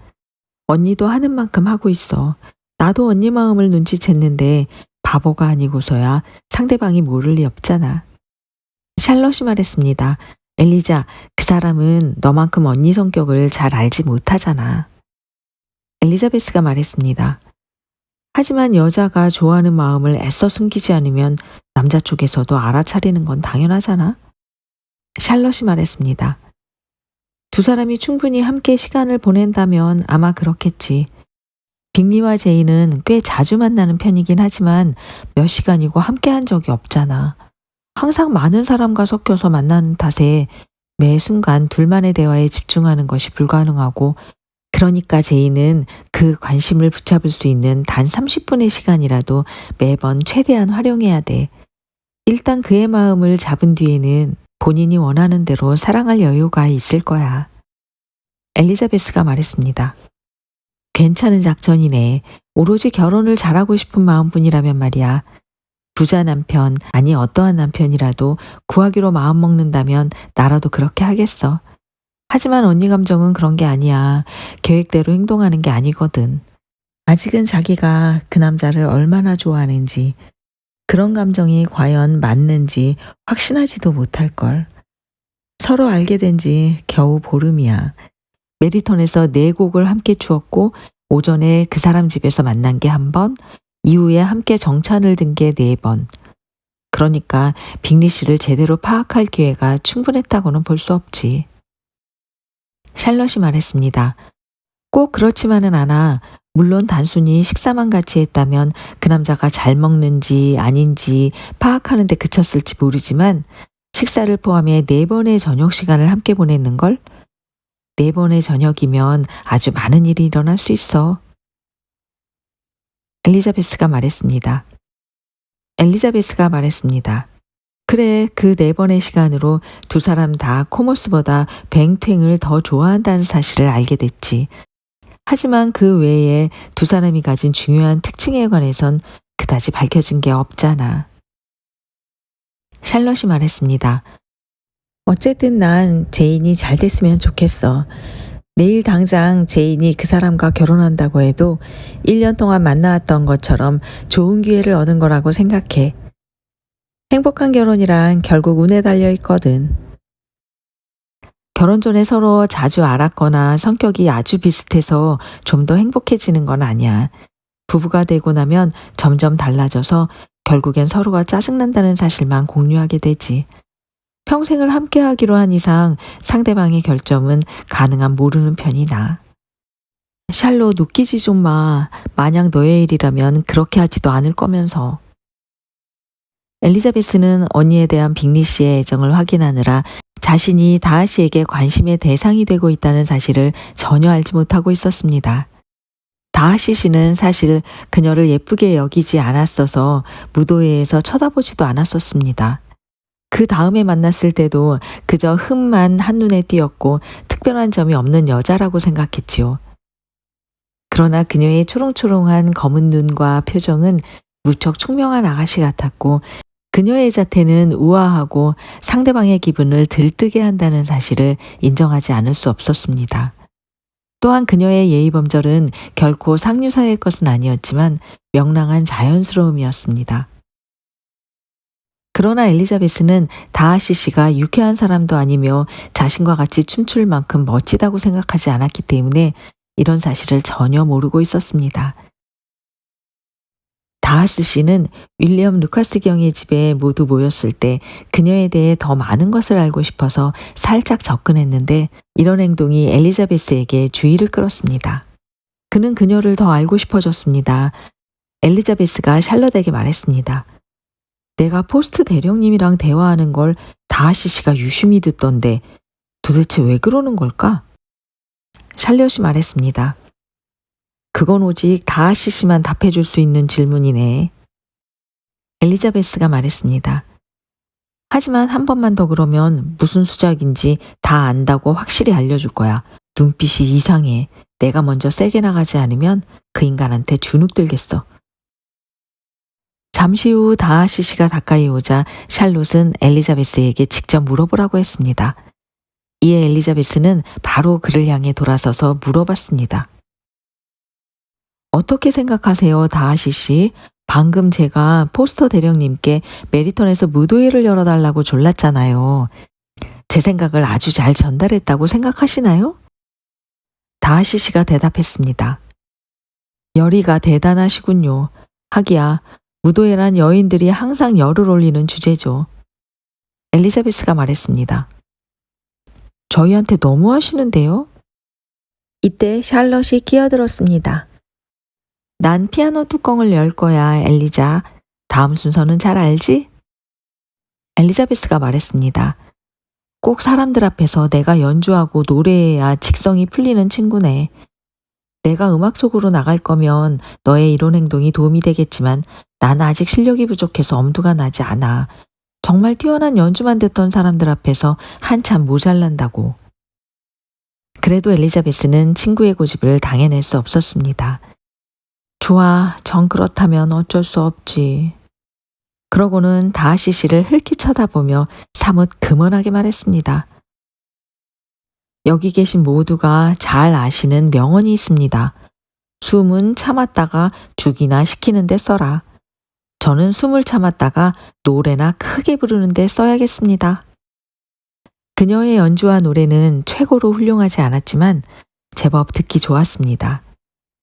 Speaker 1: 언니도 하는 만큼 하고 있어. 나도 언니 마음을 눈치챘는데 바보가 아니고서야 상대방이 모를 리 없잖아. 샬럿이 말했습니다. 엘리자, 그 사람은 너만큼 언니 성격을 잘 알지 못하잖아. 엘리자베스가 말했습니다. 하지만 여자가 좋아하는 마음을 애써 숨기지 않으면 남자 쪽에서도 알아차리는 건 당연하잖아. 샬럿이 말했습니다. 두 사람이 충분히 함께 시간을 보낸다면 아마 그렇겠지. 빅리와 제인은 꽤 자주 만나는 편이긴 하지만 몇 시간이고 함께 한 적이 없잖아. 항상 많은 사람과 섞여서 만나는 탓에 매 순간 둘만의 대화에 집중하는 것이 불가능하고 그러니까 제인은 그 관심을 붙잡을 수 있는 단 30분의 시간이라도 매번 최대한 활용해야 돼. 일단 그의 마음을 잡은 뒤에는 본인이 원하는 대로 사랑할 여유가 있을 거야. 엘리자베스가 말했습니다. 괜찮은 작전이네. 오로지 결혼을 잘하고 싶은 마음뿐이라면 말이야. 부자 남편, 아니 어떠한 남편이라도 구하기로 마음먹는다면 나라도 그렇게 하겠어. 하지만 언니 감정은 그런 게 아니야. 계획대로 행동하는 게 아니거든. 아직은 자기가 그 남자를 얼마나 좋아하는지, 그런 감정이 과연 맞는지 확신하지도 못할걸. 서로 알게 된 지 겨우 보름이야. 메리턴에서 네 곡을 함께 추었고 오전에 그 사람 집에서 만난 게 한 번, 이후에 함께 정찬을 든 게 네 번. 그러니까 빅리 씨를 제대로 파악할 기회가 충분했다고는 볼 수 없지. 샬럿이 말했습니다. 꼭 그렇지만은 않아. 물론 단순히 식사만 같이 했다면 그 남자가 잘 먹는지 아닌지 파악하는 데 그쳤을지 모르지만 식사를 포함해 네 번의 저녁 시간을 함께 보냈는 걸? 네 번의 저녁이면 아주 많은 일이 일어날 수 있어. 엘리자베스가 말했습니다. 엘리자베스가 말했습니다. 그래, 그 네 번의 시간으로 두 사람 다 코머스보다 뱅탱을 더 좋아한다는 사실을 알게 됐지. 하지만 그 외에 두 사람이 가진 중요한 특징에 관해선 그다지 밝혀진 게 없잖아. 샬럿이 말했습니다. 어쨌든 난 제인이 잘 됐으면 좋겠어. 내일 당장 제인이 그 사람과 결혼한다고 해도 1년 동안 만나왔던 것처럼 좋은 기회를 얻은 거라고 생각해. 행복한 결혼이란 결국 운에 달려 있거든. 결혼 전에 서로 자주 알았거나 성격이 아주 비슷해서 좀 더 행복해지는 건 아니야. 부부가 되고 나면 점점 달라져서 결국엔 서로가 짜증난다는 사실만 공유하게 되지. 평생을 함께 하기로 한 이상 상대방의 결점은 가능한 모르는 편이 나. 샬롯 웃기지 좀 마. 만약 너의 일이라면 그렇게 하지도 않을 거면서. 엘리자베스는 언니에 대한 빅리 씨의 애정을 확인하느라 자신이 다하 씨에게 관심의 대상이 되고 있다는 사실을 전혀 알지 못하고 있었습니다. 다하시 씨는 사실 그녀를 예쁘게 여기지 않았어서 무도회에서 쳐다보지도 않았었습니다. 그 다음에 만났을 때도 그저 흠만 한눈에 띄었고 특별한 점이 없는 여자라고 생각했지요. 그러나 그녀의 초롱초롱한 검은 눈과 표정은 무척 총명한 아가씨 같았고 그녀의 자태는 우아하고 상대방의 기분을 들뜨게 한다는 사실을 인정하지 않을 수 없었습니다. 또한 그녀의 예의범절은 결코 상류사회의 것은 아니었지만 명랑한 자연스러움이었습니다. 그러나 엘리자베스는 다하시 씨가 유쾌한 사람도 아니며 자신과 같이 춤출 만큼 멋지다고 생각하지 않았기 때문에 이런 사실을 전혀 모르고 있었습니다. 다하스 씨는 윌리엄 루카스 경의 집에 모두 모였을 때 그녀에 대해 더 많은 것을 알고 싶어서 살짝 접근했는데 이런 행동이 엘리자베스에게 주의를 끌었습니다. 그는 그녀를 더 알고 싶어졌습니다. 엘리자베스가 샬럿에게 말했습니다. 내가 포스트 대령님이랑 대화하는 걸 다하시 씨가 유심히 듣던데 도대체 왜 그러는 걸까? 샬럿이 말했습니다. 그건 오직 다하시 씨만 답해줄 수 있는 질문이네. 엘리자베스가 말했습니다. 하지만 한 번만 더 그러면 무슨 수작인지 다 안다고 확실히 알려줄 거야. 눈빛이 이상해. 내가 먼저 세게 나가지 않으면 그 인간한테 주눅 들겠어. 잠시 후 다하시 씨가 가까이 오자 샬롯은 엘리자베스에게 직접 물어보라고 했습니다. 이에 엘리자베스는 바로 그를 향해 돌아서서 물어봤습니다. 어떻게 생각하세요, 다하시 씨? 방금 제가 포스터 대령님께 메리턴에서 무도회를 열어달라고 졸랐잖아요. 제 생각을 아주 잘 전달했다고 생각하시나요? 다하시 씨가 대답했습니다. 열의가 대단하시군요. 하기야, 무도회란 여인들이 항상 열을 올리는 주제죠. 엘리자베스가 말했습니다. 저희한테 너무하시는데요? 이때 샬럿이 끼어들었습니다. 난 피아노 뚜껑을 열 거야, 엘리자. 다음 순서는 잘 알지? 엘리자베스가 말했습니다. 꼭 사람들 앞에서 내가 연주하고 노래해야 직성이 풀리는 친구네. 내가 음악적으로 나갈 거면 너의 이런 행동이 도움이 되겠지만 난 아직 실력이 부족해서 엄두가 나지 않아. 정말 뛰어난 연주만 듣던 사람들 앞에서 한참 모자란다고. 그래도 엘리자베스는 친구의 고집을 당해낼 수 없었습니다. 좋아, 정 그렇다면 어쩔 수 없지. 그러고는 다하시 씨를 흘낏 쳐다보며 사뭇 금언하게 말했습니다. 여기 계신 모두가 잘 아시는 명언이 있습니다. 숨은 참았다가 죽이나 시키는 데 써라. 저는 숨을 참았다가 노래나 크게 부르는데 써야겠습니다. 그녀의 연주와 노래는 최고로 훌륭하지 않았지만 제법 듣기 좋았습니다.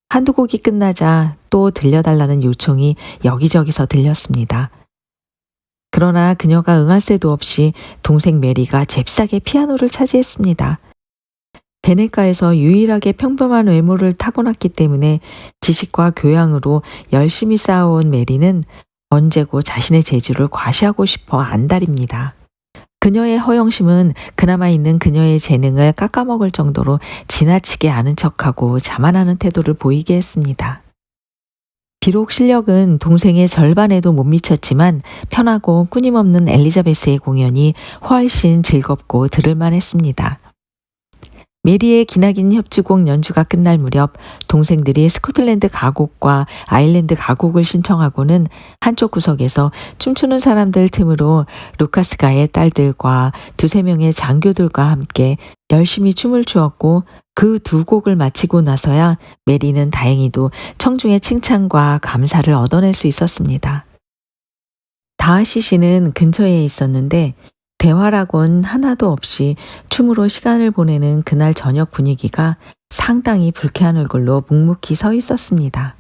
Speaker 1: 한두 곡이 끝나자 또 들려달라는 요청이 여기저기서 들렸습니다. 그러나 그녀가 응할 새도 없이 동생 메리가 잽싸게 피아노를 차지했습니다. 베네가에서 유일하게 평범한 외모를 타고났기 때문에 지식과 교양으로 열심히 쌓아온 메리는 언제고 자신의 재주를 과시하고 싶어 안달입니다. 그녀의 허영심은 그나마 있는 그녀의 재능을 깎아먹을 정도로 지나치게 아는 척하고 자만하는 태도를 보이게 했습니다. 비록 실력은 동생의 절반에도 못 미쳤지만 편하고 끊임없는 엘리자베스의 공연이 훨씬 즐겁고 들을만 했습니다. 메리의 기나긴 협주곡 연주가 끝날 무렵 동생들이 스코틀랜드 가곡과 아일랜드 가곡을 신청하고는 한쪽 구석에서 춤추는 사람들 틈으로 루카스가의 딸들과 두세 명의 장교들과 함께 열심히 춤을 추었고 그 두 곡을 마치고 나서야 메리는 다행히도 청중의 칭찬과 감사를 얻어낼 수 있었습니다. 다하시 씨는 근처에 있었는데 대화라곤 하나도 없이 춤으로 시간을 보내는 그날 저녁 분위기가 상당히 불쾌한 얼굴로 묵묵히 서 있었습니다.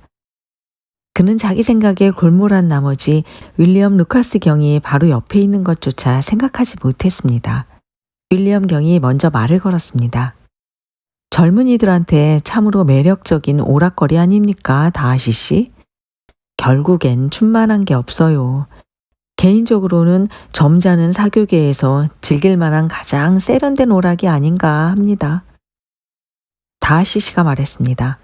Speaker 1: 그는 자기 생각에 골몰한 나머지 윌리엄 루카스 경이 바로 옆에 있는 것조차 생각하지 못했습니다. 윌리엄 경이 먼저 말을 걸었습니다. 젊은이들한테 참으로 매력적인 오락거리 아닙니까, 다하시 씨? 결국엔 춤만한 게 없어요. 개인적으로는 점잖은 사교계에서 즐길 만한 가장 세련된 오락이 아닌가 합니다. 다하시 씨가 말했습니다.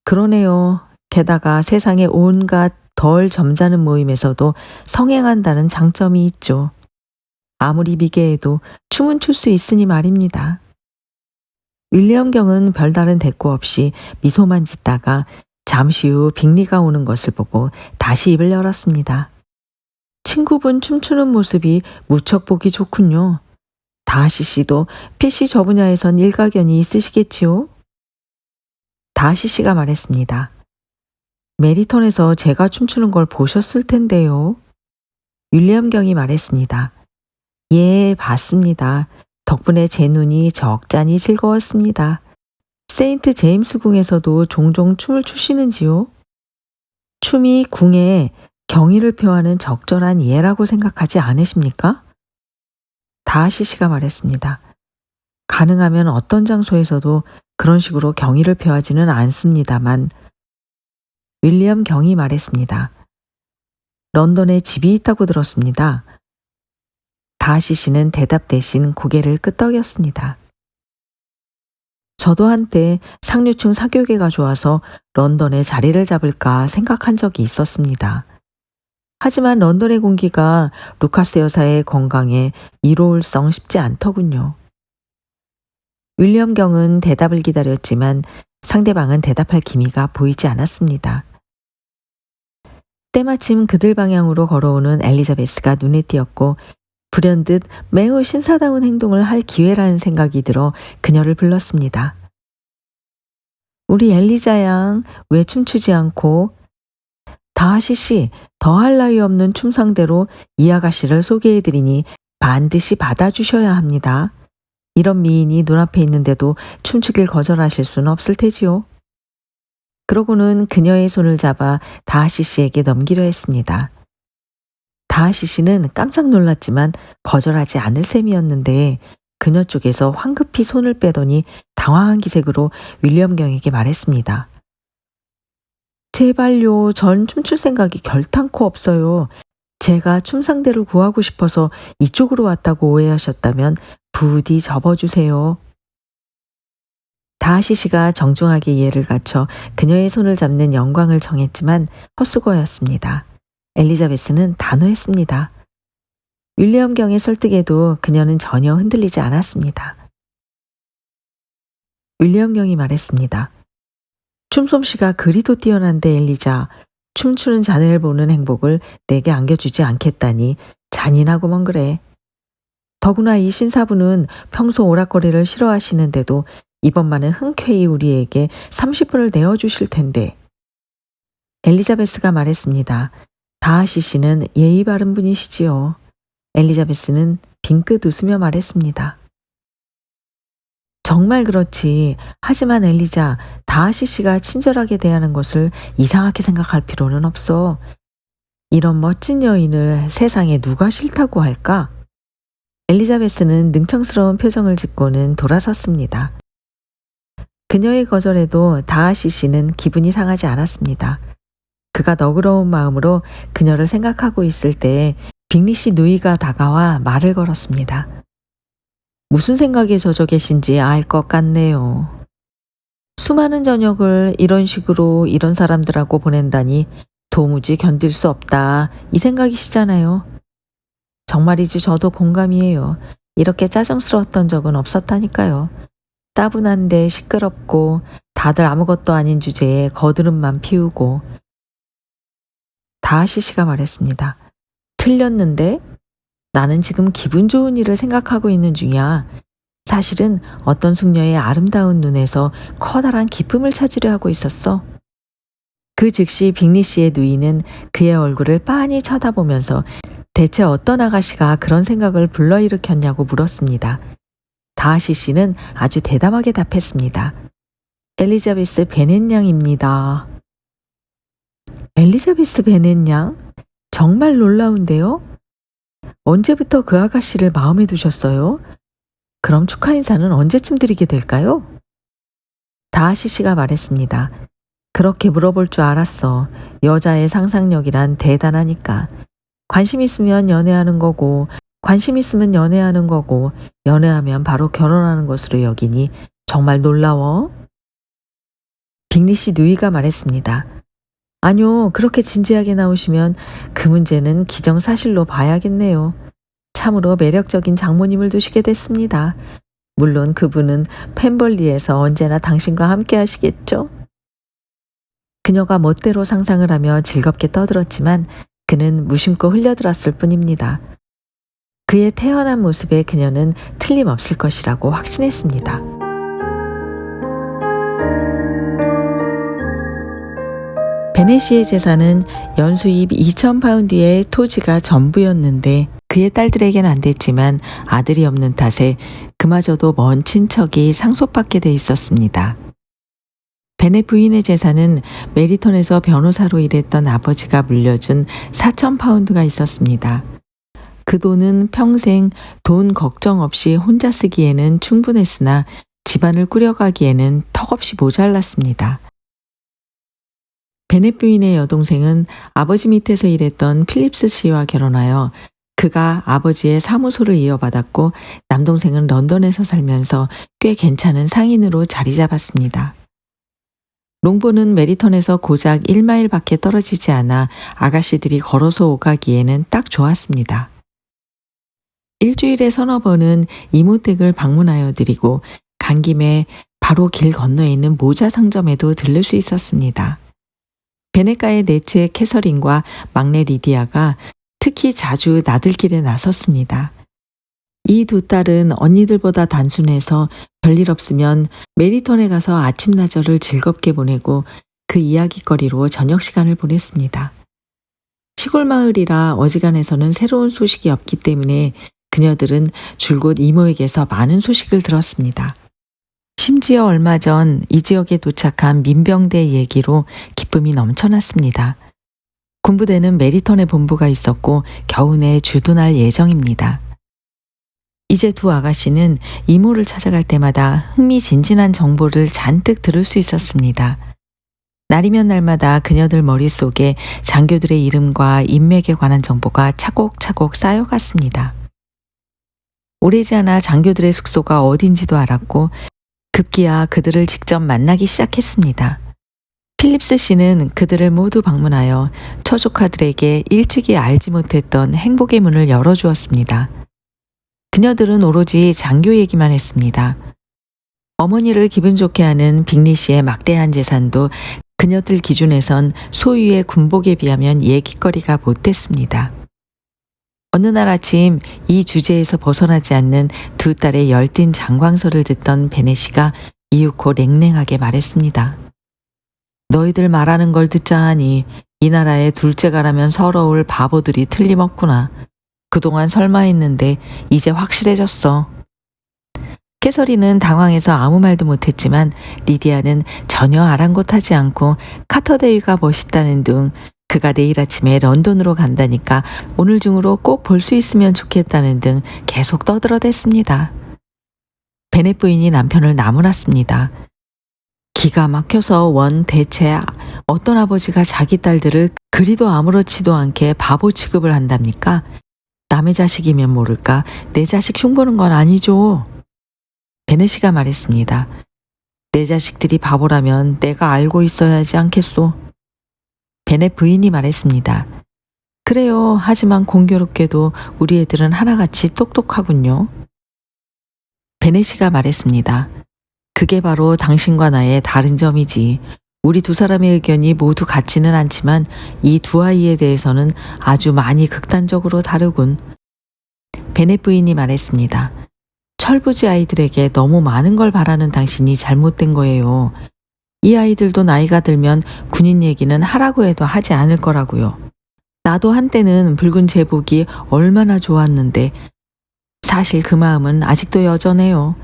Speaker 1: 그러네요. 게다가 세상의 온갖 덜 점잖은 모임에서도 성행한다는 장점이 있죠. 아무리 미개해도 춤은 출 수 있으니 말입니다. 윌리엄 경은 별다른 대꾸 없이 미소만 짓다가 잠시 후 빅리가 오는 것을 보고 다시 입을 열었습니다. 친구분 춤추는 모습이 무척 보기 좋군요. 다하시 씨도 PC 저 분야에선 일가견이 있으시겠지요? 다하시 씨가 말했습니다. 메리턴에서 제가 춤추는 걸 보셨을 텐데요. 윌리엄 경이 말했습니다. 예, 봤습니다. 덕분에 제 눈이 적잖이 즐거웠습니다. 세인트 제임스 궁에서도 종종 춤을 추시는지요? 춤이 궁에 경의를 표하는 적절한 예라고 생각하지 않으십니까? 다하시 씨가 말했습니다. 가능하면 어떤 장소에서도 그런 식으로 경의를 표하지는 않습니다만 윌리엄 경이 말했습니다. 런던에 집이 있다고 들었습니다. 다하시 씨는 대답 대신 고개를 끄덕였습니다. 저도 한때 상류층 사교계가 좋아서 런던에 자리를 잡을까 생각한 적이 있었습니다. 하지만 런던의 공기가 루카스 여사의 건강에 이로울성 쉽지 않더군요. 윌리엄 경은 대답을 기다렸지만 상대방은 대답할 기미가 보이지 않았습니다. 때마침 그들 방향으로 걸어오는 엘리자베스가 눈에 띄었고 불현듯 매우 신사다운 행동을 할 기회라는 생각이 들어 그녀를 불렀습니다. 우리 엘리자 양, 왜 춤추지 않고? 다하시 씨, 더할 나위 없는 춤상대로 이 아가씨를 소개해드리니 반드시 받아주셔야 합니다. 이런 미인이 눈앞에 있는데도 춤추길 거절하실 수는 없을 테지요. 그러고는 그녀의 손을 잡아 다하시 씨에게 넘기려 했습니다. 다하시 씨는 깜짝 놀랐지만 거절하지 않을 셈이었는데 그녀 쪽에서 황급히 손을 빼더니 당황한 기색으로 윌리엄 경에게 말했습니다. 제발요, 전 춤출 생각이 결탄코 없어요. 제가 춤 상대를 구하고 싶어서 이쪽으로 왔다고 오해하셨다면 부디 접어주세요. 다하시 씨가 정중하게 이해를 갖춰 그녀의 손을 잡는 영광을 정했지만 헛수고였습니다. 엘리자베스는 단호했습니다. 윌리엄 경의 설득에도 그녀는 전혀 흔들리지 않았습니다. 윌리엄 경이 말했습니다. 춤솜씨가 그리도 뛰어난데 엘리자, 춤추는 자네를 보는 행복을 내게 안겨주지 않겠다니 잔인하고먼 그래. 더구나 이 신사부는 평소 오락거리를 싫어하시는데도 이번만은 흔쾌히 우리에게 30분을 내어주실 텐데. 엘리자베스가 말했습니다. 다하시 씨는 예의 바른 분이시지요. 엘리자베스는 빙긋 웃으며 말했습니다. 정말 그렇지. 하지만 엘리자, 다하시 씨가 친절하게 대하는 것을 이상하게 생각할 필요는 없어. 이런 멋진 여인을 세상에 누가 싫다고 할까? 엘리자베스는 능청스러운 표정을 짓고는 돌아섰습니다. 그녀의 거절에도 다하시 씨는 기분이 상하지 않았습니다. 그가 너그러운 마음으로 그녀를 생각하고 있을 때에 빅리시 누이가 다가와 말을 걸었습니다. 무슨 생각에 젖어 계신지 알 것 같네요. 수많은 저녁을 이런 식으로 이런 사람들하고 보낸다니 도무지 견딜 수 없다, 이 생각이시잖아요. 정말이지 저도 공감이에요. 이렇게 짜증스러웠던 적은 없었다니까요. 따분한데 시끄럽고 다들 아무것도 아닌 주제에 거드름만 피우고. 다하시 씨가 말했습니다. 틀렸는데? 나는 지금 기분 좋은 일을 생각하고 있는 중이야. 사실은 어떤 숙녀의 아름다운 눈에서 커다란 기쁨을 찾으려 하고 있었어. 그 즉시 빅리 씨의 누이는 그의 얼굴을 빤히 쳐다보면서 대체 어떤 아가씨가 그런 생각을 불러일으켰냐고 물었습니다. 다하시 씨는 아주 대담하게 답했습니다. 엘리자베스 베넷 양입니다. 엘리자베스 베넷 양? 정말 놀라운데요? 언제부터 그 아가씨를 마음에 두셨어요? 그럼 축하 인사는 언제쯤 드리게 될까요? 다하시 씨가 말했습니다. 그렇게 물어볼 줄 알았어. 여자의 상상력이란 대단하니까. 관심 있으면 연애하는 거고, 관심 있으면 연애하는 거고, 연애하면 바로 결혼하는 것으로 여기니 정말 놀라워. 빅리 씨 누이가 말했습니다. 아니요, 그렇게 진지하게 나오시면 그 문제는 기정사실로 봐야겠네요. 참으로 매력적인 장모님을 두시게 됐습니다. 물론 그분은 펜벌리에서 언제나 당신과 함께 하시겠죠? 그녀가 멋대로 상상을 하며 즐겁게 떠들었지만 그는 무심코 흘려들었을 뿐입니다. 그의 태어난 모습에 그녀는 틀림없을 것이라고 확신했습니다. 베네시의 재산은 연수입 2,000파운드의 토지가 전부였는데 그의 딸들에겐 안 됐지만 아들이 없는 탓에 그마저도 먼 친척이 상속받게 돼 있었습니다. 베네 부인의 재산은 메리턴에서 변호사로 일했던 아버지가 물려준 4,000파운드가 있었습니다. 그 돈은 평생 돈 걱정 없이 혼자 쓰기에는 충분했으나 집안을 꾸려가기에는 턱없이 모자랐습니다. 베넷 부인의 여동생은 아버지 밑에서 일했던 필립스 씨와 결혼하여 그가 아버지의 사무소를 이어받았고 남동생은 런던에서 살면서 꽤 괜찮은 상인으로 자리 잡았습니다. 롱보는 메리턴에서 고작 1마일밖에 떨어지지 않아 아가씨들이 걸어서 오가기에는 딱 좋았습니다. 일주일에 서너 번은 이모댁을 방문하여 드리고 간 김에 바로 길 건너에 있는 모자 상점에도 들를 수 있었습니다. 베네가의 넷째 캐서린과 막내 리디아가 특히 자주 나들길에 나섰습니다. 이 두 딸은 언니들보다 단순해서 별일 없으면 메리턴에 가서 아침나절을 즐겁게 보내고 그 이야깃거리로 저녁 시간을 보냈습니다. 시골 마을이라 어지간해서는 새로운 소식이 없기 때문에 그녀들은 줄곧 이모에게서 많은 소식을 들었습니다. 심지어 얼마 전 이 지역에 도착한 민병대 얘기로 기쁨이 넘쳐났습니다. 군부대는 메리턴에 본부가 있었고 겨우내 주둔할 예정입니다. 이제 두 아가씨는 이모를 찾아갈 때마다 흥미진진한 정보를 잔뜩 들을 수 있었습니다. 날이면 날마다 그녀들 머릿속에 장교들의 이름과 인맥에 관한 정보가 차곡차곡 쌓여갔습니다. 오래지 않아 장교들의 숙소가 어딘지도 알았고 급기야 그들을 직접 만나기 시작했습니다. 필립스 씨는 그들을 모두 방문하여 처조카들에게 일찍이 알지 못했던 행복의 문을 열어주었습니다. 그녀들은 오로지 장교 얘기만 했습니다. 어머니를 기분 좋게 하는 빅리 씨의 막대한 재산도 그녀들 기준에선 소유의 군복에 비하면 얘기거리가 못됐습니다. 어느 날 아침 이 주제에서 벗어나지 않는 두 딸의 열띤 장광설을 듣던 베네시가 이윽고 냉랭하게 말했습니다. 너희들 말하는 걸 듣자 하니 이 나라에 둘째가라면 서러울 바보들이 틀림없구나. 그동안 설마했는데 이제 확실해졌어. 캐서린은 당황해서 아무 말도 못했지만 리디아는 전혀 아랑곳하지 않고 카터 대위가 멋있다는 둥, 그가 내일 아침에 런던으로 간다니까 오늘 중으로 꼭 볼 수 있으면 좋겠다는 등 계속 떠들어댔습니다. 베넷 부인이 남편을 나무랐습니다. 기가 막혀서 원 대체 어떤 아버지가 자기 딸들을 그리도 아무렇지도 않게 바보 취급을 한답니까? 남의 자식이면 모를까 내 자식 흉보는 건 아니죠. 베넷이가 말했습니다. 내 자식들이 바보라면 내가 알고 있어야 하지 않겠소. 베넷 부인이 말했습니다. 그래요. 하지만 공교롭게도 우리 애들은 하나같이 똑똑하군요. 베넷이가 말했습니다. 그게 바로 당신과 나의 다른 점이지. 우리 두 사람의 의견이 모두 같지는 않지만 이 두 아이에 대해서는 아주 많이 극단적으로 다르군. 베넷 부인이 말했습니다. 철부지 아이들에게 너무 많은 걸 바라는 당신이 잘못된 거예요. 이 아이들도 나이가 들면 군인 얘기는 하라고 해도 하지 않을 거라고요. 나도 한때는 붉은 제복이 얼마나 좋았는데 사실 그 마음은 아직도 여전해요.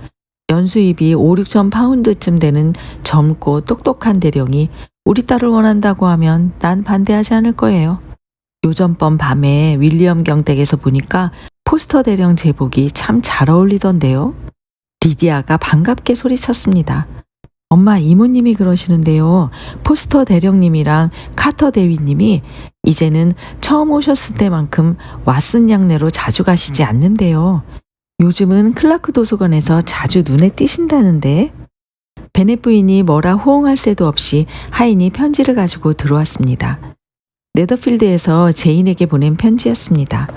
Speaker 1: 연수입이 5, 6천 파운드쯤 되는 젊고 똑똑한 대령이 우리 딸을 원한다고 하면 난 반대하지 않을 거예요. 요전번 밤에 윌리엄 경댁에서 보니까 포스터 대령 제복이 참 잘 어울리던데요. 리디아가 반갑게 소리쳤습니다. 엄마, 이모님이 그러시는데요. 포스터 대령님이랑 카터 대위님이 이제는 처음 오셨을 때만큼 왓슨 양내로 자주 가시지 않는데요. 요즘은 클라크 도서관에서 자주 눈에 띄신다는데. 베넷 부인이 뭐라 호응할 새도 없이 하인이 편지를 가지고 들어왔습니다. 네더필드에서 제인에게 보낸 편지였습니다.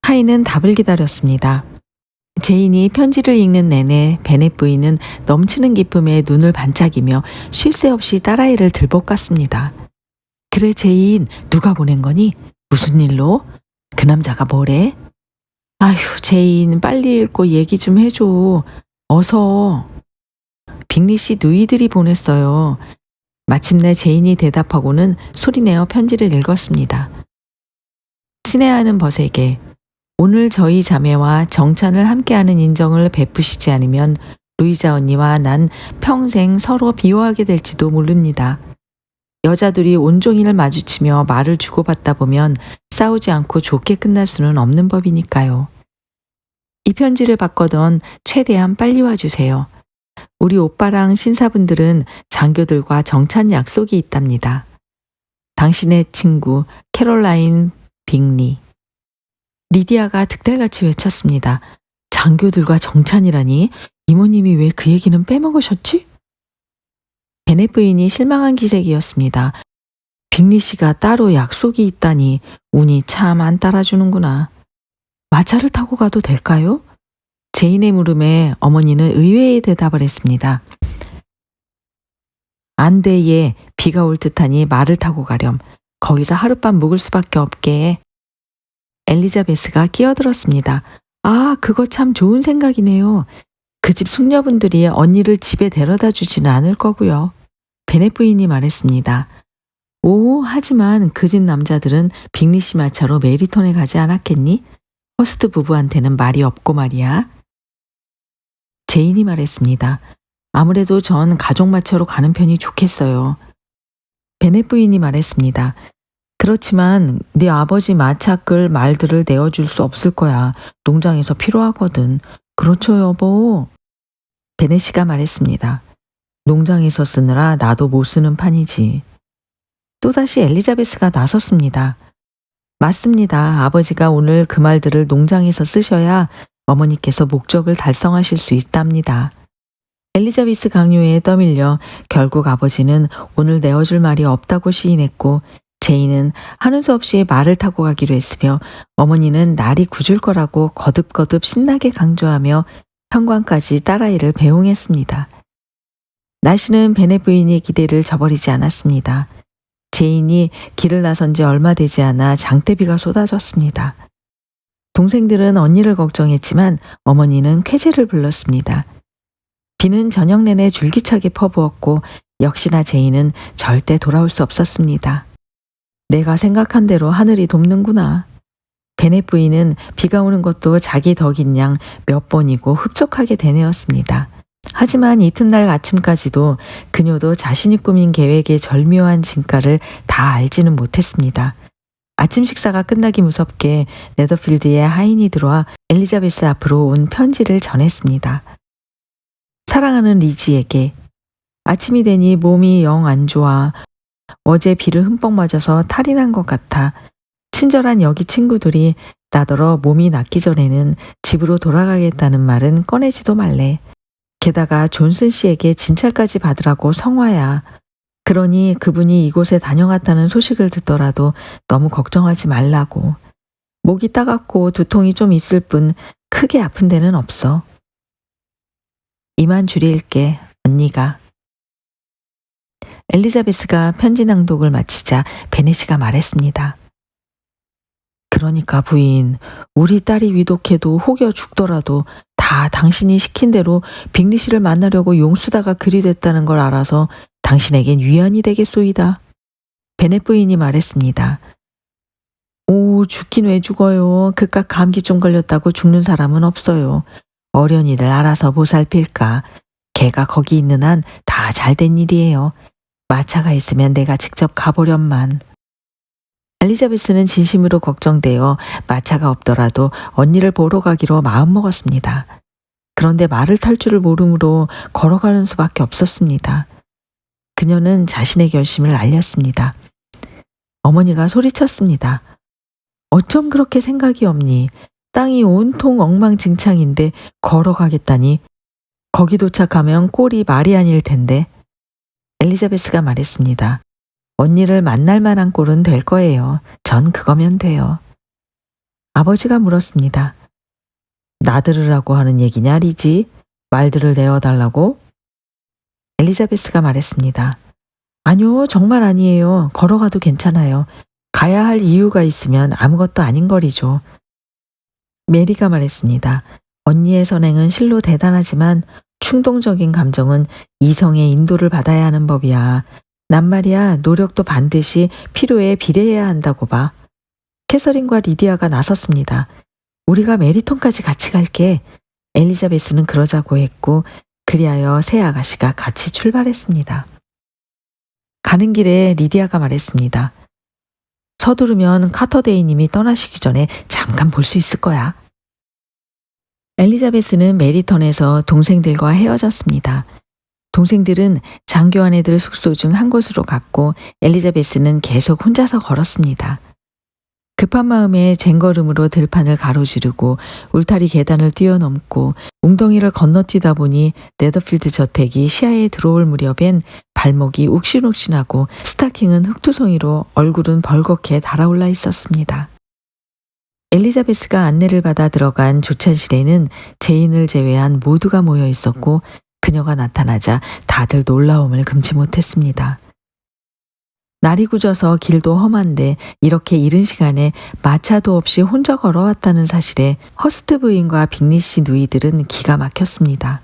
Speaker 1: 하인은 답을 기다렸습니다. 제인이 편지를 읽는 내내 베넷 부인은 넘치는 기쁨에 눈을 반짝이며 쉴 새 없이 딸아이를 들볶았습니다. 그래 제인, 누가 보낸 거니? 무슨 일로? 그 남자가 뭐래? 아휴 제인, 빨리 읽고 얘기 좀 해줘. 어서. 빅리씨 누이들이 보냈어요. 마침내 제인이 대답하고는 소리내어 편지를 읽었습니다. 친애하는 벗에게 오늘 저희 자매와 정찬을 함께하는 인정을 베푸시지 않으면 루이자 언니와 난 평생 서로 비호하게 될지도 모릅니다. 여자들이 온종일 마주치며 말을 주고받다 보면 싸우지 않고 좋게 끝날 수는 없는 법이니까요. 이 편지를 받거든 최대한 빨리 와주세요. 우리 오빠랑 신사분들은 장교들과 정찬 약속이 있답니다. 당신의 친구 캐롤라인 빅리. 리디아가 득달같이 외쳤습니다. 장교들과 정찬이라니? 이모님이 왜 그 얘기는 빼먹으셨지? 베넷 부인이 실망한 기색이었습니다. 빅리 씨가 따로 약속이 있다니 운이 참 안 따라주는구나. 마차를 타고 가도 될까요? 제인의 물음에 어머니는 의외의 대답을 했습니다. 안 돼, 얘. 비가 올 듯하니 말을 타고 가렴. 거기서 하룻밤 묵을 수밖에 없게. 엘리자베스가 끼어들었습니다. 아, 그거 참 좋은 생각이네요. 그 집 숙녀분들이 언니를 집에 데려다 주지는 않을 거고요. 베넷 부인이 말했습니다. 오, 하지만 그 집 남자들은 빅리 씨 마차로 메리턴에 가지 않았겠니? 허스트 부부한테는 말이 없고 말이야. 제인이 말했습니다. 아무래도 전 가족 마차로 가는 편이 좋겠어요. 베넷 부인이 말했습니다. 그렇지만 네 아버지 마차 끌 말들을 내어줄 수 없을 거야. 농장에서 필요하거든. 그렇죠, 여보? 베넷이가 말했습니다. 농장에서 쓰느라 나도 못 쓰는 판이지. 또다시 엘리자베스가 나섰습니다. 맞습니다. 아버지가 오늘 그 말들을 농장에서 쓰셔야 어머니께서 목적을 달성하실 수 있답니다. 엘리자베스 강요에 떠밀려 결국 아버지는 오늘 내어줄 말이 없다고 시인했고 제인은 하는 수 없이 말을 타고 가기로 했으며 어머니는 날이 굳을 거라고 거듭거듭 신나게 강조하며 현관까지 딸아이를 배웅했습니다. 날씨는 베넷 부인의 기대를 저버리지 않았습니다. 제인이 길을 나선 지 얼마 되지 않아 장대비가 쏟아졌습니다. 동생들은 언니를 걱정했지만 어머니는 쾌재를 불렀습니다. 비는 저녁 내내 줄기차게 퍼부었고 역시나 제인은 절대 돌아올 수 없었습니다. 내가 생각한 대로 하늘이 돕는구나. 베넷 부인은 비가 오는 것도 자기 덕인 양 몇 번이고 흡족하게 되뇌었습니다. 하지만 이튿날 아침까지도 그녀도 자신이 꾸민 계획의 절묘한 진가를 다 알지는 못했습니다. 아침 식사가 끝나기 무섭게 네더필드에 하인이 들어와 엘리자베스 앞으로 온 편지를 전했습니다. 사랑하는 리지에게 아침이 되니 몸이 영 안 좋아. 어제 비를 흠뻑 맞아서 탈이 난 것 같아. 친절한 여기 친구들이 나더러 몸이 낫기 전에는 집으로 돌아가겠다는 말은 꺼내지도 말래. 게다가 존슨 씨에게 진찰까지 받으라고 성화야. 그러니 그분이 이곳에 다녀갔다는 소식을 듣더라도 너무 걱정하지 말라고. 목이 따갑고 두통이 좀 있을 뿐 크게 아픈 데는 없어. 이만 줄일게, 언니가. 엘리자베스가 편지 낭독을 마치자 베네시가 말했습니다. 그러니까 부인, 우리 딸이 위독해도 혹여 죽더라도 다 당신이 시킨 대로 빅리 씨를 만나려고 용수다가 그리 됐다는 걸 알아서 당신에겐 위안이 되겠소이다. 베넷 부인이 말했습니다. 오, 죽긴 왜 죽어요. 그깟 감기 좀 걸렸다고 죽는 사람은 없어요. 어련히들 알아서 보살필까. 걔가 거기 있는 한 다 잘된 일이에요. 마차가 있으면 내가 직접 가보련만. 엘리자베스는 진심으로 걱정되어 마차가 없더라도 언니를 보러 가기로 마음먹었습니다. 그런데 말을 탈 줄을 모르므로 걸어가는 수밖에 없었습니다. 그녀는 자신의 결심을 알렸습니다. 어머니가 소리쳤습니다. 어쩜 그렇게 생각이 없니? 땅이 온통 엉망진창인데 걸어가겠다니. 거기 도착하면 꼴이 말이 아닐 텐데. 엘리자베스가 말했습니다. 언니를 만날 만한 꼴은 될 거예요. 전 그거면 돼요. 아버지가 물었습니다. 나들으라고 하는 얘기냐, 리지? 말들을 내어달라고? 엘리자베스가 말했습니다. 아니요, 정말 아니에요. 걸어가도 괜찮아요. 가야 할 이유가 있으면 아무것도 아닌 거리죠. 메리가 말했습니다. 언니의 선행은 실로 대단하지만 충동적인 감정은 이성의 인도를 받아야 하는 법이야. 난 말이야, 노력도 반드시 필요에 비례해야 한다고 봐. 캐서린과 리디아가 나섰습니다. 우리가 메리턴까지 같이 갈게. 엘리자베스는 그러자고 했고 그리하여 새 아가씨가 같이 출발했습니다. 가는 길에 리디아가 말했습니다. 서두르면 카터데이님이 떠나시기 전에 잠깐 볼 수 있을 거야. 엘리자베스는 메리턴에서 동생들과 헤어졌습니다. 동생들은 장교한 애들 숙소 중 한 곳으로 갔고 엘리자베스는 계속 혼자서 걸었습니다. 급한 마음에 쟁걸음으로 들판을 가로지르고 울타리 계단을 뛰어넘고 웅덩이를 건너뛰다 보니 네더필드 저택이 시야에 들어올 무렵엔 발목이 욱신욱신하고 스타킹은 흙투성이로 얼굴은 벌겋게 달아올라 있었습니다. 엘리자베스가 안내를 받아 들어간 조찬실에는 제인을 제외한 모두가 모여 있었고 그녀가 나타나자 다들 놀라움을 금치 못했습니다. 날이 굳어서 길도 험한데 이렇게 이른 시간에 마차도 없이 혼자 걸어왔다는 사실에 허스트 부인과 빅리 씨 누이들은 기가 막혔습니다.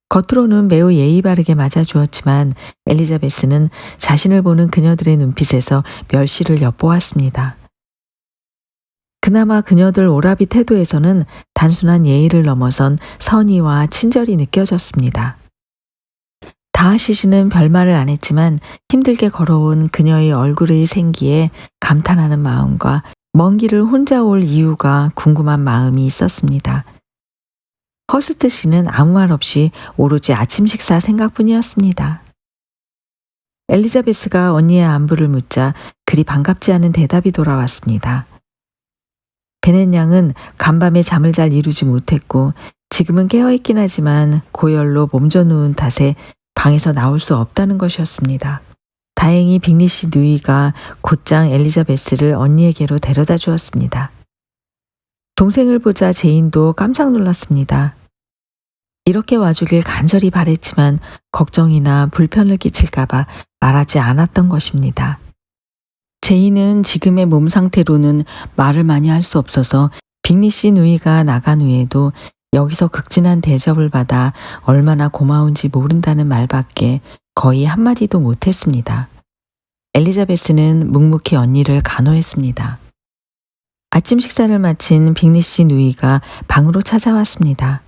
Speaker 1: 겉으로는 매우 예의 바르게 맞아주었지만 엘리자베스는 자신을 보는 그녀들의 눈빛에서 멸시를 엿보았습니다. 그나마 그녀들 오라비 태도에서는 단순한 예의를 넘어선 선의와 친절이 느껴졌습니다. 다하시 씨는 별말을 안 했지만 힘들게 걸어온 그녀의 얼굴의 생기에 감탄하는 마음과 먼 길을 혼자 올 이유가 궁금한 마음이 있었습니다. 허스트 씨는 아무 말 없이 오로지 아침 식사 생각뿐이었습니다. 엘리자베스가 언니의 안부를 묻자 그리 반갑지 않은 대답이 돌아왔습니다. 베넷 양은 간밤에 잠을 잘 이루지 못했고 지금은 깨어있긴 하지만 고열로 몸져 누운 탓에 방에서 나올 수 없다는 것이었습니다. 다행히 빅리 씨 누이가 곧장 엘리자베스를 언니에게로 데려다 주었습니다. 동생을 보자 제인도 깜짝 놀랐습니다. 이렇게 와주길 간절히 바랬지만 걱정이나 불편을 끼칠까봐 말하지 않았던 것입니다. 제인은 지금의 몸 상태로는 말을 많이 할 수 없어서 빅리 씨 누이가 나간 후에도 여기서 극진한 대접을 받아 얼마나 고마운지 모른다는 말밖에 거의 한마디도 못했습니다. 엘리자베스는 묵묵히 언니를 간호했습니다. 아침 식사를 마친 빅리 씨 누이가 방으로 찾아왔습니다.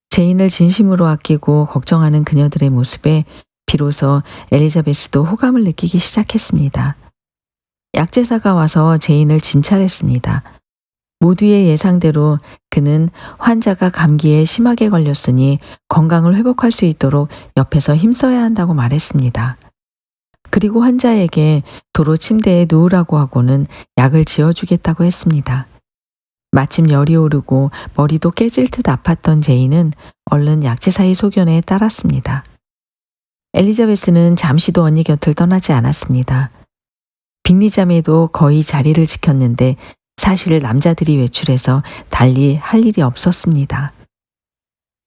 Speaker 1: 제인을 진심으로 아끼고 걱정하는 그녀들의 모습에 비로소 엘리자베스도 호감을 느끼기 시작했습니다. 약제사가 와서 제인을 진찰했습니다. 모두의 예상대로 그는 환자가 감기에 심하게 걸렸으니 건강을 회복할 수 있도록 옆에서 힘써야 한다고 말했습니다. 그리고 환자에게 도로 침대에 누우라고 하고는 약을 지어주겠다고 했습니다. 마침 열이 오르고 머리도 깨질 듯 아팠던 제인은 얼른 약제사의 소견에 따랐습니다. 엘리자베스는 잠시도 언니 곁을 떠나지 않았습니다. 빅리 자매도 거의 자리를 지켰는데 사실 남자들이 외출해서 달리 할 일이 없었습니다.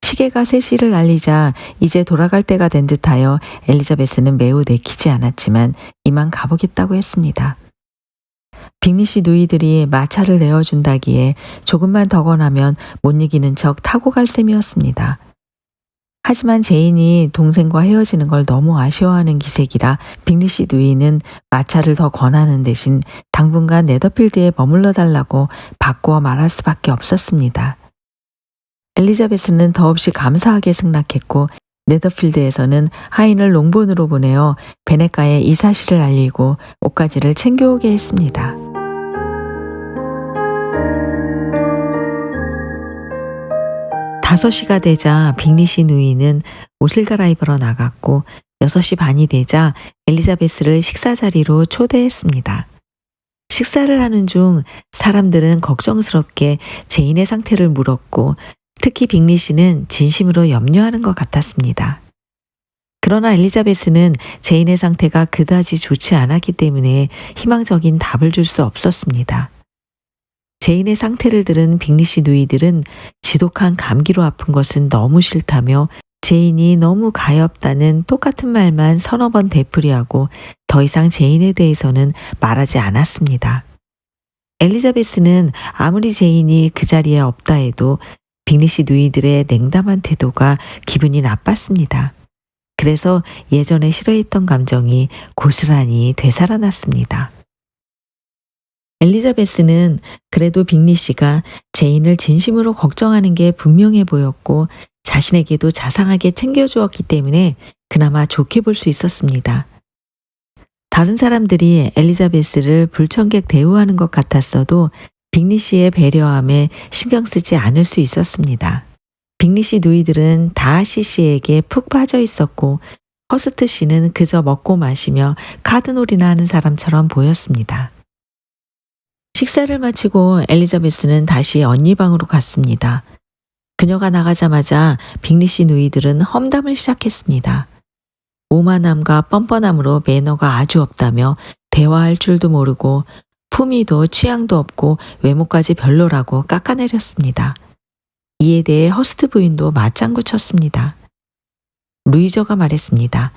Speaker 1: 시계가 3시를 알리자 이제 돌아갈 때가 된 듯하여 엘리자베스는 매우 내키지 않았지만 이만 가보겠다고 했습니다. 빅리 씨 누이들이 마차를 내어준다기에 조금만 더 권하면 못 이기는 척 타고 갈 셈이었습니다. 하지만 제인이 동생과 헤어지는 걸 너무 아쉬워하는 기색이라 빅리 씨 누이는 마차를 더 권하는 대신 당분간 네더필드에 머물러 달라고 바꾸어 말할 수밖에 없었습니다. 엘리자베스는 더없이 감사하게 승낙했고 네더필드에서는 하인을 롱본으로 보내어 베네가에 이 사실을 알리고 옷가지를 챙겨오게 했습니다. 다섯 시가 되자 빅리 씨 누이는 옷을 갈아입으러 나갔고 6시 반이 되자 엘리자베스를 식사 자리로 초대했습니다. 식사를 하는 중 사람들은 걱정스럽게 제인의 상태를 물었고 특히 빅리 씨는 진심으로 염려하는 것 같았습니다. 그러나 엘리자베스는 제인의 상태가 그다지 좋지 않았기 때문에 희망적인 답을 줄 수 없었습니다. 제인의 상태를 들은 빅리 씨 누이들은 지독한 감기로 아픈 것은 너무 싫다며 제인이 너무 가엾다는 똑같은 말만 서너 번 되풀이하고 더 이상 제인에 대해서는 말하지 않았습니다. 엘리자베스는 아무리 제인이 그 자리에 없다 해도 빅리 씨 누이들의 냉담한 태도가 기분이 나빴습니다. 그래서 예전에 싫어했던 감정이 고스란히 되살아났습니다. 엘리자베스는 그래도 빅리 씨가 제인을 진심으로 걱정하는 게 분명해 보였고 자신에게도 자상하게 챙겨주었기 때문에 그나마 좋게 볼 수 있었습니다. 다른 사람들이 엘리자베스를 불청객 대우하는 것 같았어도 빅리 씨의 배려함에 신경 쓰지 않을 수 있었습니다. 빅리 씨 누이들은 다하시 씨에게 푹 빠져 있었고 허스트 씨는 그저 먹고 마시며 카드놀이나 하는 사람처럼 보였습니다. 식사를 마치고 엘리자베스는 다시 언니 방으로 갔습니다. 그녀가 나가자마자 빅리 씨 누이들은 험담을 시작했습니다. 오만함과 뻔뻔함으로 매너가 아주 없다며 대화할 줄도 모르고 품위도 취향도 없고 외모까지 별로라고 깎아내렸습니다. 이에 대해 허스트 부인도 맞장구 쳤습니다. 루이저가 말했습니다.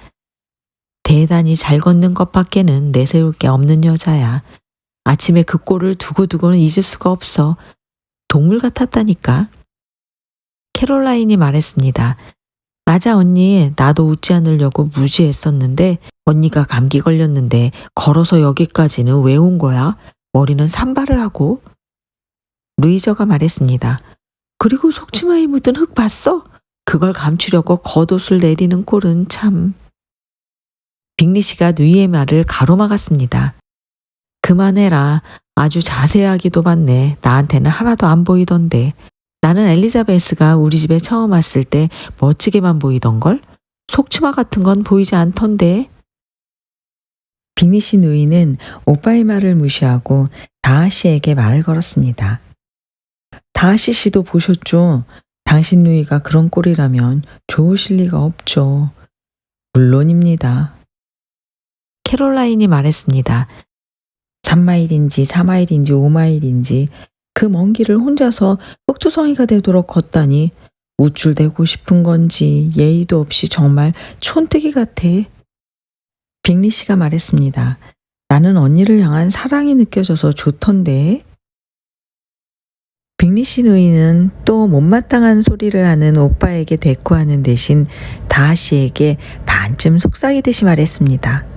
Speaker 1: 대단히 잘 걷는 것밖에는 내세울 게 없는 여자야. 아침에 그 꼴을 두고두고는 잊을 수가 없어. 동물 같았다니까. 캐롤라인이 말했습니다. 맞아 언니, 나도 웃지 않으려고 무지했었는데 언니가 감기 걸렸는데 걸어서 여기까지는 왜 온 거야? 머리는 산발을 하고. 루이저가 말했습니다. 그리고 속치마에 묻은 흙 봤어? 그걸 감추려고 겉옷을 내리는 꼴은 참. 빅리 씨가 누이의 말을 가로막았습니다. 그만해라. 아주 자세하기도 봤네. 나한테는 하나도 안 보이던데. 나는 엘리자베스가 우리 집에 처음 왔을 때 멋지게만 보이던걸? 속치마 같은 건 보이지 않던데. 빅리 씨 누이는 오빠의 말을 무시하고 다하시에게 말을 걸었습니다. 다하시 씨도 보셨죠? 당신 누이가 그런 꼴이라면 좋으실 리가 없죠. 물론입니다. 캐롤라인이 말했습니다. 3마일인지 4마일인지 5마일인지 그 먼 길을 혼자서 흑투성이가 되도록 걷다니 우쭐대고 싶은 건지 예의도 없이 정말 촌뜨기 같아. 빅리 씨가 말했습니다. 나는 언니를 향한 사랑이 느껴져서 좋던데. 빅리 씨 누이는 또 못마땅한 소리를 하는 오빠에게 대꾸하는 대신 다하시에게 반쯤 속삭이듯이 말했습니다.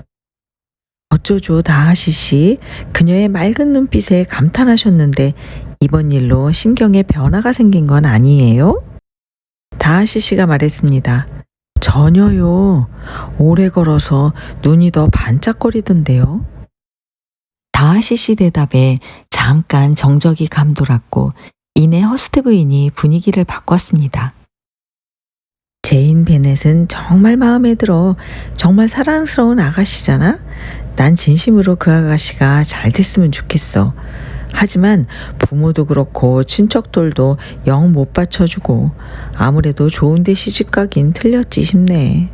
Speaker 1: 어쩌죠 다하시 씨. 그녀의 맑은 눈빛에 감탄하셨는데 이번 일로 심경에 변화가 생긴 건 아니에요? 다하시 씨가 말했습니다. 전혀요. 오래 걸어서 눈이 더 반짝거리던데요. 다하시 씨 대답에 잠깐 정적이 감돌았고 이내 허스트 부인이 분위기를 바꿨습니다. 제인 베넷은 정말 마음에 들어. 정말 사랑스러운 아가씨잖아. 난 진심으로 그 아가씨가 잘 됐으면 좋겠어. 하지만 부모도 그렇고 친척들도 영 못 받쳐주고 아무래도 좋은데 시집가긴 틀렸지 싶네.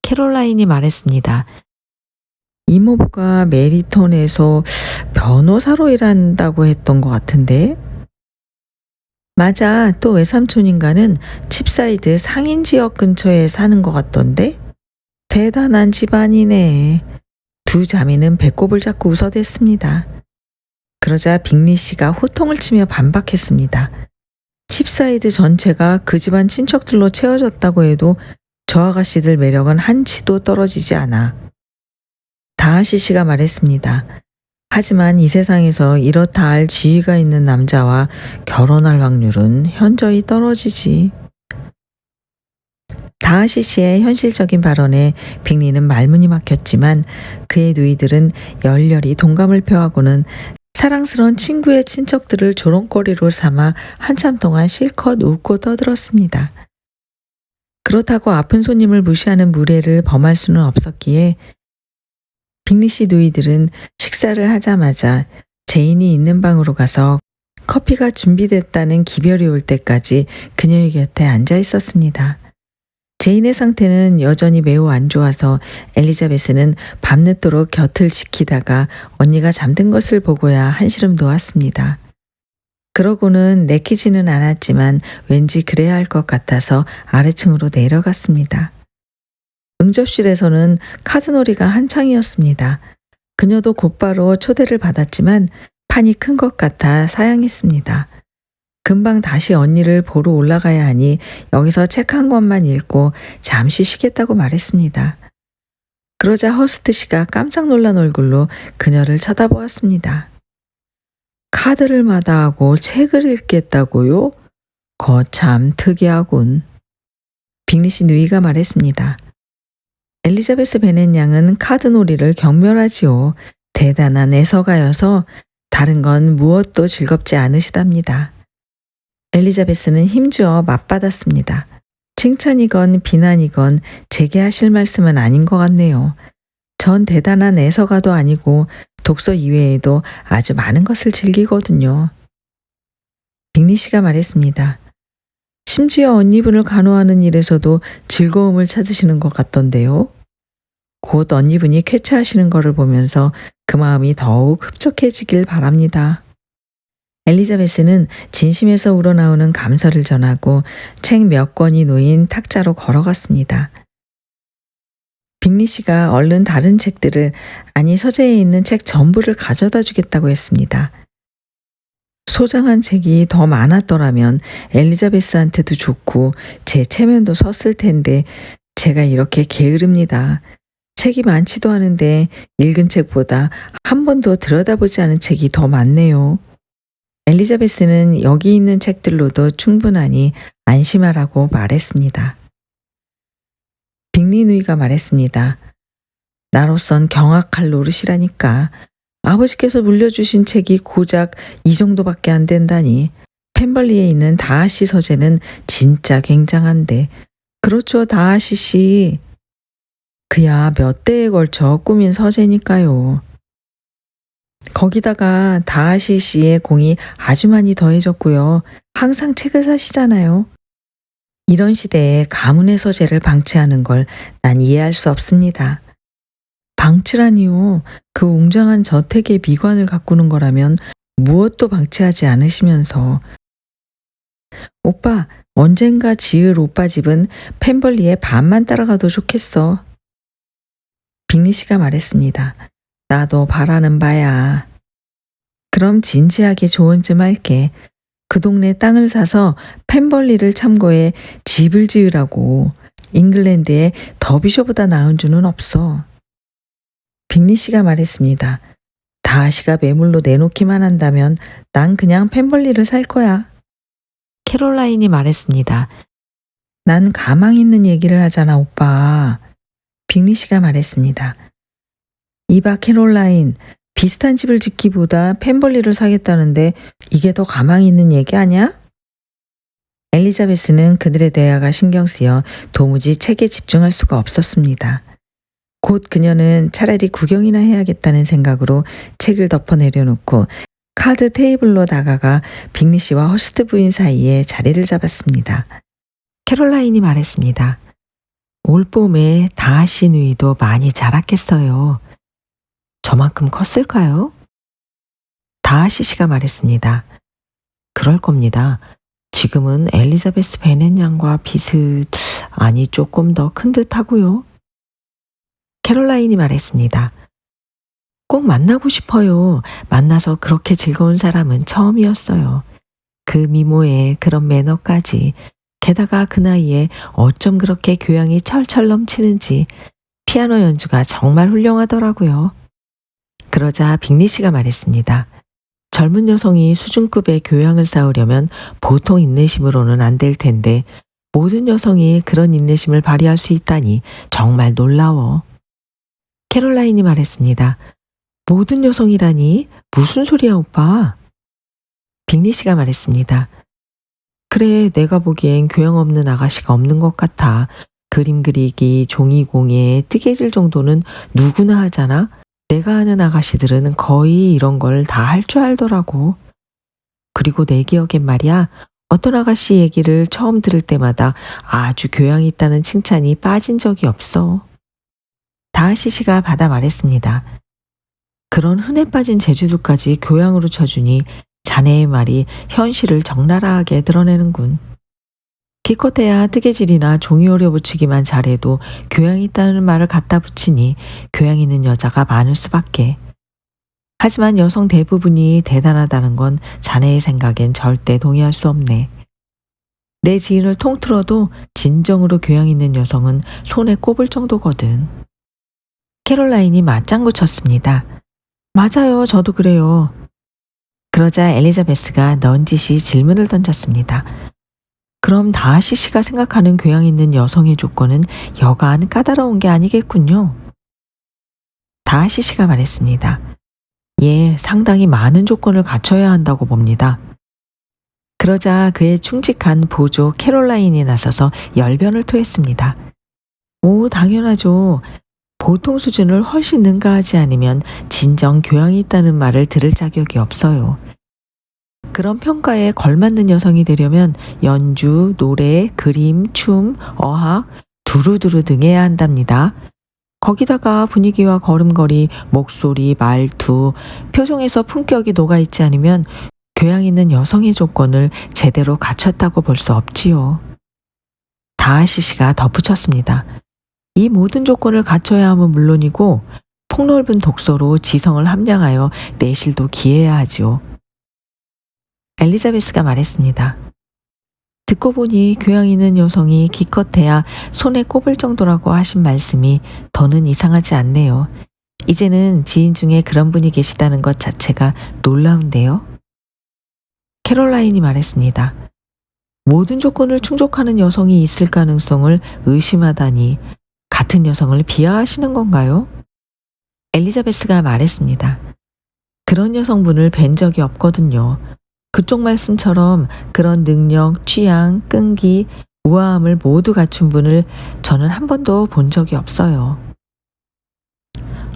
Speaker 1: 캐롤라인이 말했습니다. 이모부가 메리턴에서 변호사로 일한다고 했던 것 같은데? 맞아. 또 외삼촌인가는 칩사이드 상인 지역 근처에 사는 것 같던데? 대단한 집안이네. 두 자매는 배꼽을 잡고 웃어댔습니다. 그러자 빅리 씨가 호통을 치며 반박했습니다. 칩사이드 전체가 그 집안 친척들로 채워졌다고 해도 저 아가씨들 매력은 한치도 떨어지지 않아. 다하시 씨가 말했습니다. 하지만 이 세상에서 이렇다 할 지위가 있는 남자와 결혼할 확률은 현저히 떨어지지. 다하시 씨의 현실적인 발언에 빅리는 말문이 막혔지만 그의 누이들은 열렬히 동감을 표하고는 사랑스러운 친구의 친척들을 조롱거리로 삼아 한참 동안 실컷 웃고 떠들었습니다. 그렇다고 아픈 손님을 무시하는 무례를 범할 수는 없었기에 빅리 씨 누이들은 식사를 하자마자 제인이 있는 방으로 가서 커피가 준비됐다는 기별이 올 때까지 그녀의 곁에 앉아 있었습니다. 제인의 상태는 여전히 매우 안 좋아서 엘리자베스는 밤늦도록 곁을 지키다가 언니가 잠든 것을 보고야 한시름 놓았습니다. 그러고는 내키지는 않았지만 왠지 그래야 할 것 같아서 아래층으로 내려갔습니다. 응접실에서는 카드놀이가 한창이었습니다. 그녀도 곧바로 초대를 받았지만 판이 큰 것 같아 사양했습니다. 금방 다시 언니를 보러 올라가야 하니 여기서 책 한 권만 읽고 잠시 쉬겠다고 말했습니다. 그러자 허스트 씨가 깜짝 놀란 얼굴로 그녀를 쳐다보았습니다. 카드를 마다하고 책을 읽겠다고요? 거참 특이하군. 빅리 씨 누이가 말했습니다. 엘리자베스 베넷 양은 카드놀이를 경멸하지요. 대단한 애서가여서 다른 건 무엇도 즐겁지 않으시답니다. 엘리자베스는 힘주어 맞받았습니다. 칭찬이건 비난이건 제게 하실 말씀은 아닌 것 같네요. 전 대단한 애서가도 아니고 독서 이외에도 아주 많은 것을 즐기거든요. 빅리 씨가 말했습니다. 심지어 언니분을 간호하는 일에서도 즐거움을 찾으시는 것 같던데요. 곧 언니분이 쾌차하시는 것을 보면서 그 마음이 더욱 흡족해지길 바랍니다. 엘리자베스는 진심에서 우러나오는 감사를 전하고 책 몇 권이 놓인 탁자로 걸어갔습니다. 빅리 씨가 얼른 다른 책들을, 아니 서재에 있는 책 전부를 가져다 주겠다고 했습니다. 소장한 책이 더 많았더라면 엘리자베스한테도 좋고 제 체면도 섰을 텐데 제가 이렇게 게으릅니다. 책이 많지도 않은데 읽은 책보다 한 번도 들여다보지 않은 책이 더 많네요. 엘리자베스는 여기 있는 책들로도 충분하니 안심하라고 말했습니다. 빅리 누이가 말했습니다. 나로선 경악할 노릇이라니까. 아버지께서 물려주신 책이 고작 이 정도밖에 안 된다니. 펜벌리에 있는 다하시 서재는 진짜 굉장한데. 그렇죠, 다하시 씨. 그야 몇 대에 걸쳐 꾸민 서재니까요. 거기다가 다하시 씨의 공이 아주 많이 더해졌고요. 항상 책을 사시잖아요. 이런 시대에 가문의 서재를 방치하는 걸 난 이해할 수 없습니다. 방치라니요. 그 웅장한 저택의 미관을 가꾸는 거라면 무엇도 방치하지 않으시면서. 오빠, 언젠가 지을 오빠 집은 펜벌리의 반만 따라가도 좋겠어. 빅리 씨가 말했습니다. 나도 바라는 바야. 그럼 진지하게 조언 좀 할게. 그 동네 땅을 사서 펜벌리를 참고해 집을 지으라고. 잉글랜드에 더비셔보다 나은 주는 없어. 빅리 씨가 말했습니다. 다하시가 매물로 내놓기만 한다면 난 그냥 펜벌리를 살 거야. 캐롤라인이 말했습니다. 난 가망 있는 얘기를 하잖아, 오빠. 빅리 씨가 말했습니다. 이봐, 캐롤라인. 비슷한 집을 짓기보다 펜벌리를 사겠다는데 이게 더 가망 있는 얘기 아니야? 엘리자베스는 그들의 대화가 신경 쓰여 도무지 책에 집중할 수가 없었습니다. 곧 그녀는 차라리 구경이나 해야겠다는 생각으로 책을 덮어 내려놓고 카드 테이블로 다가가 빅리 씨와 허스트 부인 사이에 자리를 잡았습니다. 캐롤라인이 말했습니다. 올 봄에 다하시 누이도 많이 자랐겠어요. 저만큼 컸을까요? 다하시 씨가 말했습니다. 그럴 겁니다. 지금은 엘리자베스 베넷 양과 아니 조금 더 큰 듯하고요. 캐롤라인이 말했습니다. 꼭 만나고 싶어요. 만나서 그렇게 즐거운 사람은 처음이었어요. 그 미모에 그런 매너까지, 게다가 그 나이에 어쩜 그렇게 교양이 철철 넘치는지 피아노 연주가 정말 훌륭하더라고요. 그러자 빅리 씨가 말했습니다. 젊은 여성이 수준급의 교양을 쌓으려면 보통 인내심으로는 안 될 텐데 모든 여성이 그런 인내심을 발휘할 수 있다니 정말 놀라워. 캐롤라인이 말했습니다. 모든 여성이라니 무슨 소리야, 오빠? 빅리 씨가 말했습니다. 그래, 내가 보기엔 교양 없는 아가씨가 없는 것 같아. 그림 그리기, 종이 공예, 뜨개질 정도는 누구나 하잖아. 내가 아는 아가씨들은 거의 이런 걸 다 할 줄 알더라고. 그리고 내 기억엔 말이야, 어떤 아가씨 얘기를 처음 들을 때마다 아주 교양이 있다는 칭찬이 빠진 적이 없어. 다하시 씨가 받아 말했습니다. 그런 흔해 빠진 재주들까지 교양으로 쳐주니 자네의 말이 현실을 적나라하게 드러내는군. 기껏해야 뜨개질이나 종이 오려 붙이기만 잘해도 교양 있다는 말을 갖다 붙이니 교양 있는 여자가 많을 수밖에. 하지만 여성 대부분이 대단하다는 건 자네의 생각엔 절대 동의할 수 없네. 내 지인을 통틀어도 진정으로 교양 있는 여성은 손에 꼽을 정도거든. 캐롤라인이 맞장구 쳤습니다. 맞아요, 저도 그래요. 그러자 엘리자베스가 넌지시 질문을 던졌습니다. 그럼 다하시 씨가 생각하는 교양 있는 여성의 조건은 여간 까다로운 게 아니겠군요. 다하시 씨가 말했습니다. 예, 상당히 많은 조건을 갖춰야 한다고 봅니다. 그러자 그의 충직한 보조 캐롤라인이 나서서 열변을 토했습니다. 오, 당연하죠. 보통 수준을 훨씬 능가하지 않으면 진정 교양이 있다는 말을 들을 자격이 없어요. 그런 평가에 걸맞는 여성이 되려면 연주, 노래, 그림, 춤, 어학, 두루두루 등해야 한답니다. 거기다가 분위기와 걸음걸이, 목소리, 말투, 표정에서 품격이 녹아있지 않으면 교양 있는 여성의 조건을 제대로 갖췄다고 볼 수 없지요. 다하시 씨가 덧붙였습니다. 이 모든 조건을 갖춰야 함은 물론이고 폭넓은 독서로 지성을 함량하여 내실도 기해야 하지요. 엘리자베스가 말했습니다. 듣고 보니 교양 있는 여성이 기껏해야 손에 꼽을 정도라고 하신 말씀이 더는 이상하지 않네요. 이제는 지인 중에 그런 분이 계시다는 것 자체가 놀라운데요. 캐롤라인이 말했습니다. 모든 조건을 충족하는 여성이 있을 가능성을 의심하다니 같은 여성을 비하하시는 건가요? 엘리자베스가 말했습니다. 그런 여성분을 뵌 적이 없거든요. 그쪽 말씀처럼 그런 능력, 취향, 끈기, 우아함을 모두 갖춘 분을 저는 한 번도 본 적이 없어요.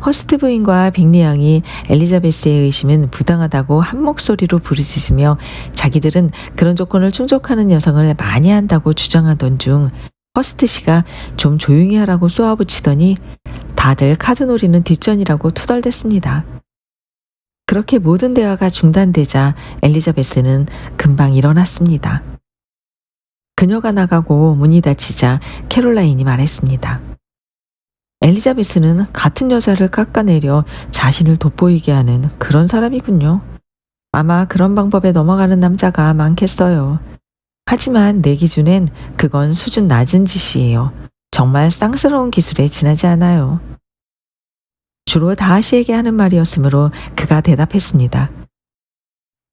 Speaker 1: 허스트 부인과 빅리 양이 엘리자베스의 의심은 부당하다고 한 목소리로 부르짖으며 자기들은 그런 조건을 충족하는 여성을 많이 한다고 주장하던 중 허스트 씨가 좀 조용히 하라고 쏘아붙이더니 다들 카드놀이는 뒷전이라고 투덜댔습니다. 그렇게 모든 대화가 중단되자 엘리자베스는 금방 일어났습니다. 그녀가 나가고 문이 닫히자 캐롤라인이 말했습니다. 엘리자베스는 같은 여자를 깎아내려 자신을 돋보이게 하는 그런 사람이군요. 아마 그런 방법에 넘어가는 남자가 많겠어요. 하지만 내 기준엔 그건 수준 낮은 짓이에요. 정말 쌍스러운 기술에 지나지 않아요. 주로 다하시에게 하는 말이었으므로 그가 대답했습니다.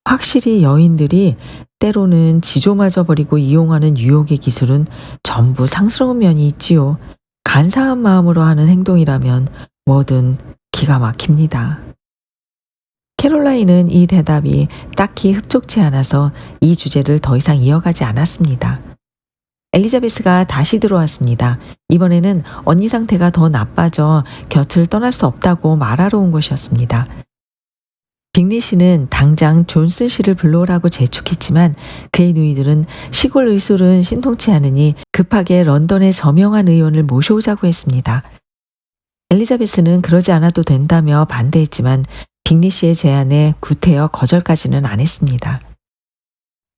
Speaker 1: 확실히 여인들이 때로는 지조마저 버리고 이용하는 유혹의 기술은 전부 상스러운 면이 있지요. 간사한 마음으로 하는 행동이라면 뭐든 기가 막힙니다. 캐롤라인은 이 대답이 딱히 흡족치 않아서 이 주제를 더 이상 이어가지 않았습니다. 엘리자베스가 다시 들어왔습니다. 이번에는 언니 상태가 더 나빠져 곁을 떠날 수 없다고 말하러 온 것이었습니다. 빅리 씨는 당장 존슨 씨를 불러오라고 재촉했지만 그의 누이들은 시골 의술은 신통치 않으니 급하게 런던의 저명한 의원을 모셔오자고 했습니다. 엘리자베스는 그러지 않아도 된다며 반대했지만 빅리 씨의 제안에 구태여 거절까지는 안 했습니다.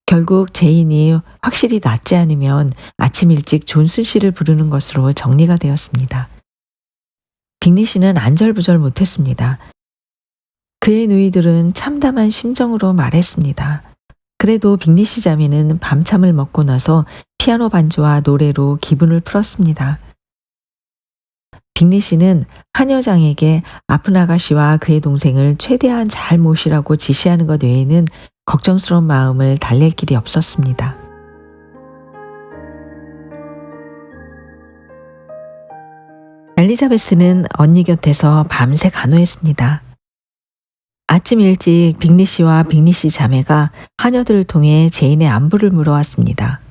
Speaker 1: 결국 제인이 확실히 낫지 않으면 아침 일찍 존슨 씨를 부르는 것으로 정리가 되었습니다. 빅리 씨는 안절부절 못했습니다. 그의 누이들은 참담한 심정으로 말했습니다. 그래도 빅리 씨 자매는 밤참을 먹고 나서 피아노 반주와 노래로 기분을 풀었습니다. 빅리 씨는 한 여장에게 아픈 아가씨와 그의 동생을 최대한 잘 모시라고 지시하는 것 외에는 걱정스러운 마음을 달랠 길이 없었습니다. 엘리자베스는 언니 곁에서 밤새 간호했습니다. 아침 일찍 빅리 씨와 빅리 씨 자매가 하녀들을 통해 제인의 안부를 물어왔습니다.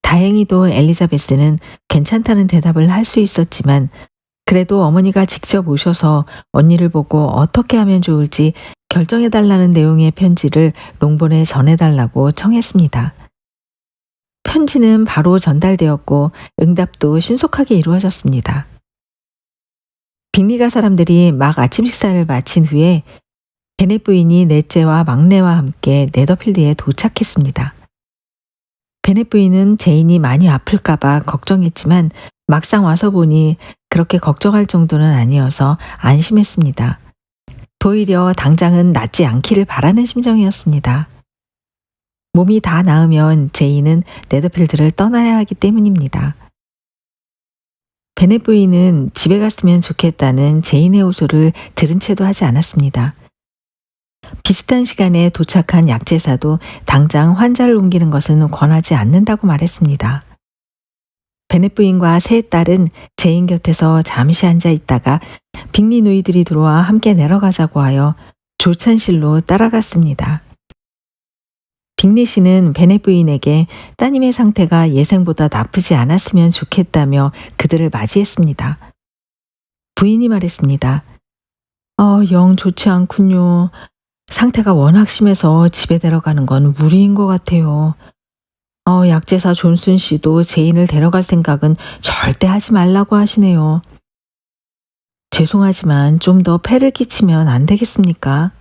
Speaker 1: 다행히도 엘리자베스는 괜찮다는 대답을 할 수 있었지만 그래도 어머니가 직접 오셔서 언니를 보고 어떻게 하면 좋을지 결정해달라는 내용의 편지를 롱본에 전해달라고 청했습니다. 편지는 바로 전달되었고 응답도 신속하게 이루어졌습니다. 빅리가 사람들이 막 아침 식사를 마친 후에 베넷 부인이 넷째와 막내와 함께 네더필드에 도착했습니다. 베넷 부인은 제인이 많이 아플까봐 걱정했지만 막상 와서 보니 그렇게 걱정할 정도는 아니어서 안심했습니다. 도리어 당장은 낫지 않기를 바라는 심정이었습니다. 몸이 다 나으면 제인은 네더필드를 떠나야 하기 때문입니다. 베넷 부인은 집에 갔으면 좋겠다는 제인의 호소를 들은 채도 하지 않았습니다. 비슷한 시간에 도착한 약제사도 당장 환자를 옮기는 것은 권하지 않는다고 말했습니다. 베넷 부인과 세 딸은 제인 곁에서 잠시 앉아 있다가 빅리 누이들이 들어와 함께 내려가자고 하여 조찬실로 따라갔습니다. 빅리 씨는 베넷 부인에게 따님의 상태가 예생보다 나쁘지 않았으면 좋겠다며 그들을 맞이했습니다. 부인이 말했습니다. 영 좋지 않군요. 상태가 워낙 심해서 집에 데려가는 건 무리인 것 같아요. 약제사 존슨 씨도 제인을 데려갈 생각은 절대 하지 말라고 하시네요. 죄송하지만 좀 더 폐를 끼치면 안 되겠습니까?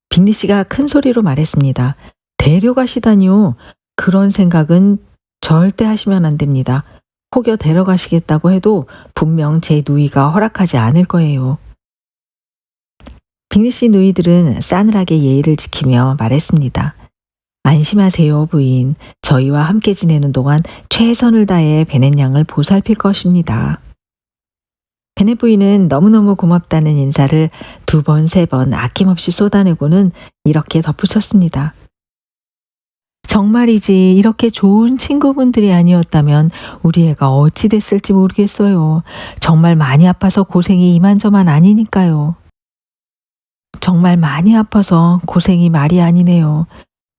Speaker 1: 빅리 씨가 큰 소리로 말했습니다. 데려가시다니요. 그런 생각은 절대 하시면 안 됩니다. 혹여 데려가시겠다고 해도 분명 제 누이가 허락하지 않을 거예요. 빅리 씨 누이들은 싸늘하게 예의를 지키며 말했습니다. 안심하세요, 부인. 저희와 함께 지내는 동안 최선을 다해 베넷 양을 보살필 것입니다. 베넷 부인은 너무너무 고맙다는 인사를 2번, 3번 아낌없이 쏟아내고는 이렇게 덧붙였습니다. 정말이지 이렇게 좋은 친구분들이 아니었다면 우리 애가 어찌 됐을지 모르겠어요. 정말 많이 아파서 고생이 이만저만 아니니까요. 정말 많이 아파서 고생이 말이 아니네요.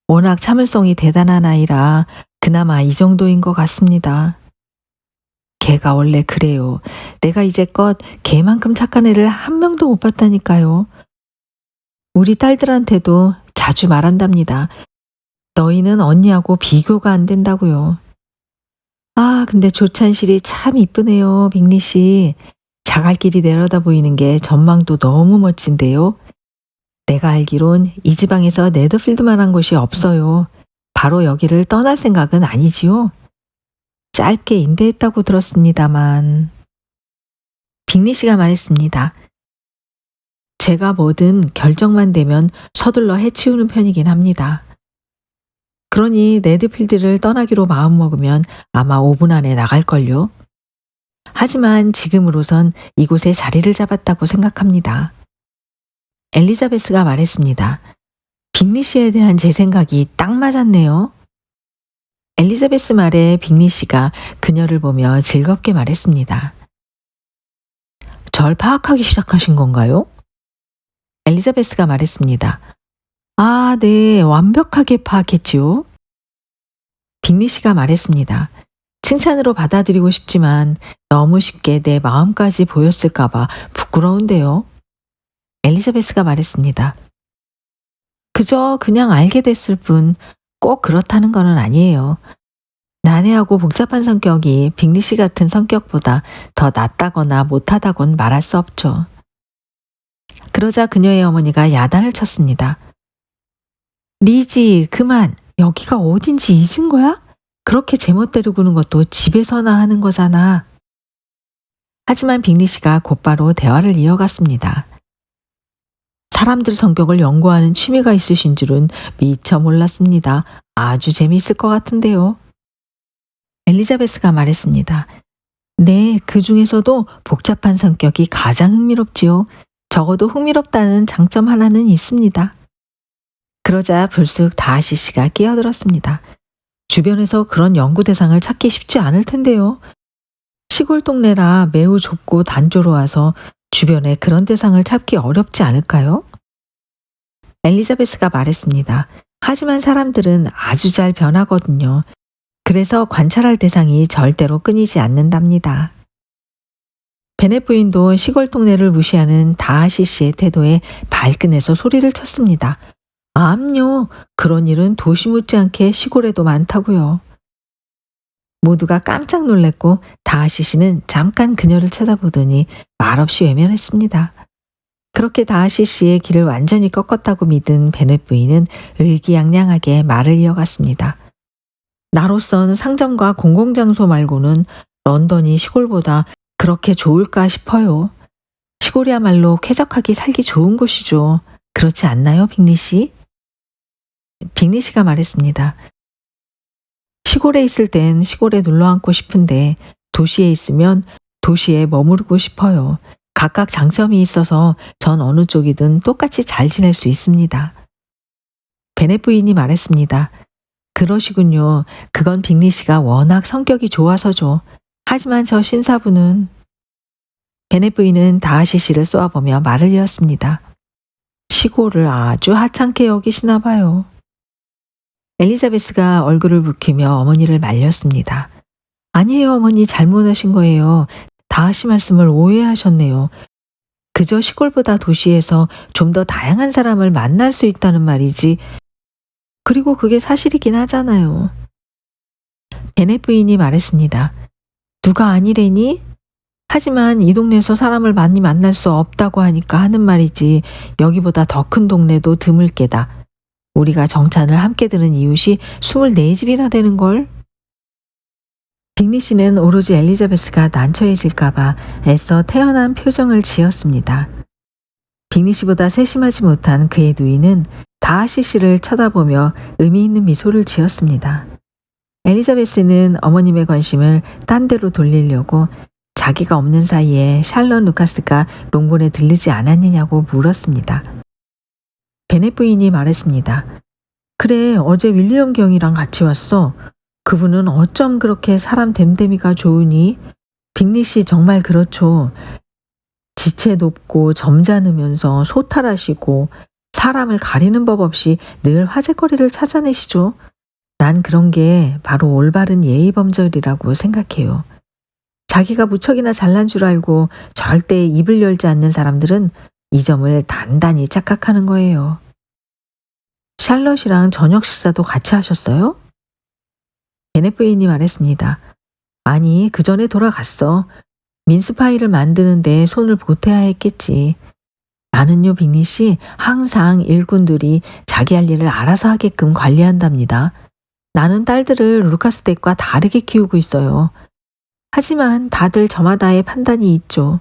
Speaker 1: 워낙 참을성이 대단한 아이라 그나마 이 정도인 것 같습니다. 걔가 원래 그래요. 내가 이제껏 걔만큼 착한 애를 한 명도 못 봤다니까요. 우리 딸들한테도 자주 말한답니다. 너희는 언니하고 비교가 안 된다고요. 근데 조찬실이 참 이쁘네요, 빅리 씨. 자갈길이 내려다 보이는 게 전망도 너무 멋진데요. 내가 알기론 이 지방에서 네더필드만한 곳이 없어요. 바로 여기를 떠날 생각은 아니지요? 짧게 인대했다고 들었습니다만. 빅리 씨가 말했습니다. 제가 뭐든 결정만 되면 서둘러 해치우는 편이긴 합니다. 그러니 네더필드를 떠나기로 마음먹으면 아마 5분 안에 나갈걸요. 하지만 지금으로선 이곳에 자리를 잡았다고 생각합니다. 엘리자베스가 말했습니다. 빅리 씨에 대한 제 생각이 딱 맞았네요. 엘리자베스 말에 빅리 씨가 그녀를 보며 즐겁게 말했습니다. 절 파악하기 시작하신 건가요? 엘리자베스가 말했습니다. 아, 네, 완벽하게 파악했지요. 빅리 씨가 말했습니다. 칭찬으로 받아들이고 싶지만 너무 쉽게 내 마음까지 보였을까봐 부끄러운데요. 엘리자베스가 말했습니다. 그저 그냥 알게 됐을 뿐 꼭 그렇다는 건 아니에요. 난해하고 복잡한 성격이 빅리 씨 같은 성격보다 더 낫다거나 못하다곤 말할 수 없죠. 그러자 그녀의 어머니가 야단을 쳤습니다. 리지, 그만. 여기가 어딘지 잊은 거야? 그렇게 제멋대로 구는 것도 집에서나 하는 거잖아. 하지만 빅리 씨가 곧바로 대화를 이어갔습니다. 사람들 성격을 연구하는 취미가 있으신 줄은 미처 몰랐습니다. 아주 재미있을 것 같은데요. 엘리자베스가 말했습니다. 네, 그 중에서도 복잡한 성격이 가장 흥미롭지요. 적어도 흥미롭다는 장점 하나는 있습니다. 그러자 불쑥 다하시 씨가 끼어들었습니다. 주변에서 그런 연구 대상을 찾기 쉽지 않을 텐데요. 시골 동네라 매우 좁고 단조로워서 주변에 그런 대상을 찾기 어렵지 않을까요? 엘리자베스가 말했습니다. 하지만 사람들은 아주 잘 변하거든요. 그래서 관찰할 대상이 절대로 끊이지 않는답니다. 베넷 부인도 시골 동네를 무시하는 다하시 씨의 태도에 발끈해서 소리를 쳤습니다. 암요, 그런 일은 도시 못지않게 시골에도 많다고요. 모두가 깜짝 놀랐고 다하시 씨는 잠깐 그녀를 쳐다보더니 말없이 외면했습니다. 그렇게 다하시 씨의 길을 완전히 꺾었다고 믿은 베넷 부인은 의기양양하게 말을 이어갔습니다. 나로선 상점과 공공장소 말고는 런던이 시골보다 그렇게 좋을까 싶어요. 시골이야말로 쾌적하게 살기 좋은 곳이죠. 그렇지 않나요, 빅리 씨? 빅리 씨가 말했습니다. 시골에 있을 땐 시골에 눌러 앉고 싶은데 도시에 있으면 도시에 머무르고 싶어요. 각각 장점이 있어서 전 어느 쪽이든 똑같이 잘 지낼 수 있습니다. 베넷 부인이 말했습니다. 그러시군요. 그건 빅리 씨가 워낙 성격이 좋아서죠. 하지만 저 신사부는... 베넷 부인은 다하시 씨를 쏘아보며 말을 이었습니다. 시골을 아주 하찮게 여기시나 봐요. 엘리자베스가 얼굴을 붉히며 어머니를 말렸습니다. 아니에요, 어머니, 잘못하신 거예요. 다하시 말씀을 오해하셨네요. 그저 시골보다 도시에서 좀 더 다양한 사람을 만날 수 있다는 말이지. 그리고 그게 사실이긴 하잖아요. 베넷 부인이 말했습니다. 누가 아니래니? 하지만 이 동네에서 사람을 많이 만날 수 없다고 하니까 하는 말이지. 여기보다 더 큰 동네도 드물 게다. 우리가 정찬을 함께 드는 이웃이 24집이나 되는걸. 빅리 씨는 오로지 엘리자베스가 난처해질까봐 애써 태연한 표정을 지었습니다. 빅리 씨보다 세심하지 못한 그의 누이는 다하시 씨를 쳐다보며 의미 있는 미소를 지었습니다. 엘리자베스는 어머님의 관심을 딴 데로 돌리려고 자기가 없는 사이에 샬럿 루카스가 롱본에 들르지 않았느냐고 물었습니다. 베넷 부인이 말했습니다. 그래, 어제 윌리엄 경이랑 같이 왔어. 그분은 어쩜 그렇게 사람 됨됨이가 좋으니? 빅리 씨 정말 그렇죠. 지체 높고 점잖으면서 소탈하시고 사람을 가리는 법 없이 늘 화제거리를 찾아내시죠. 난 그런 게 바로 올바른 예의범절이라고 생각해요. 자기가 무척이나 잘난 줄 알고 절대 입을 열지 않는 사람들은 이 점을 단단히 착각하는 거예요. 샬럿이랑 저녁 식사도 같이 하셨어요? 베넷 부인이 말했습니다. 아니, 그 전에 돌아갔어. 민스파이를 만드는데 손을 보태야 했겠지. 나는요, 빅리 씨, 항상 일꾼들이 자기 할 일을 알아서 하게끔 관리한답니다. 나는 딸들을 루카스 댁과 다르게 키우고 있어요. 하지만 다들 저마다의 판단이 있죠.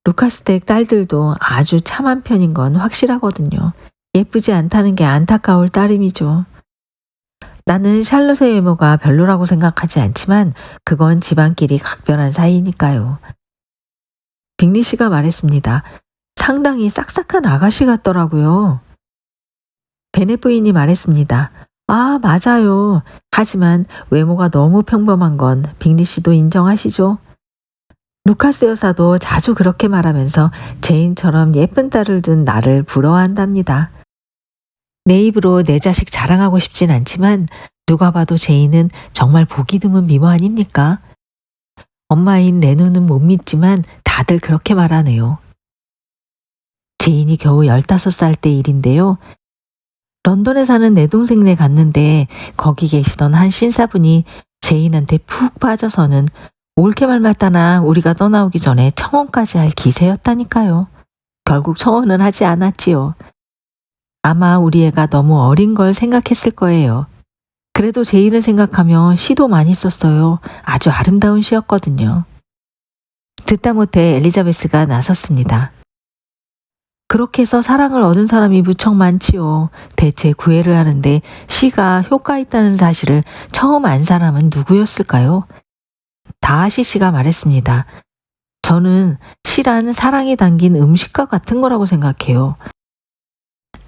Speaker 1: 루카스 댁 딸들도 아주 참한 편인 건 확실하거든요. 예쁘지 않다는 게 안타까울 따름이죠. 나는 샬롯의 외모가 별로라고 생각하지 않지만 그건 집안끼리 각별한 사이니까요. 빅리 씨가 말했습니다. 상당히 싹싹한 아가씨 같더라고요. 베넷 부인이 말했습니다. 아, 맞아요. 하지만 외모가 너무 평범한 건 빅리 씨도 인정하시죠? 루카스 여사도 자주 그렇게 말하면서 제인처럼 예쁜 딸을 둔 나를 부러워한답니다. 내 입으로 내 자식 자랑하고 싶진 않지만 누가 봐도 제인은 정말 보기 드문 미모 아닙니까? 엄마인 내 눈은 못 믿지만 다들 그렇게 말하네요. 제인이 겨우 15살 때 일인데요. 런던에 사는 내 동생네 갔는데 거기 계시던 한 신사분이 제인한테 푹 빠져서는 옳게 말 맞다나 우리가 떠나오기 전에 청혼까지 할 기세였다니까요. 결국 청혼은 하지 않았지요. 아마 우리 애가 너무 어린 걸 생각했을 거예요. 그래도 제인을 생각하며 시도 많이 썼어요. 아주 아름다운 시였거든요. 듣다 못해 엘리자베스가 나섰습니다. 그렇게 해서 사랑을 얻은 사람이 무척 많지요. 대체 구애를 하는데 시가 효과 있다는 사실을 처음 안 사람은 누구였을까요? 다하시 씨가 말했습니다. 저는 시란 사랑이 담긴 음식과 같은 거라고 생각해요.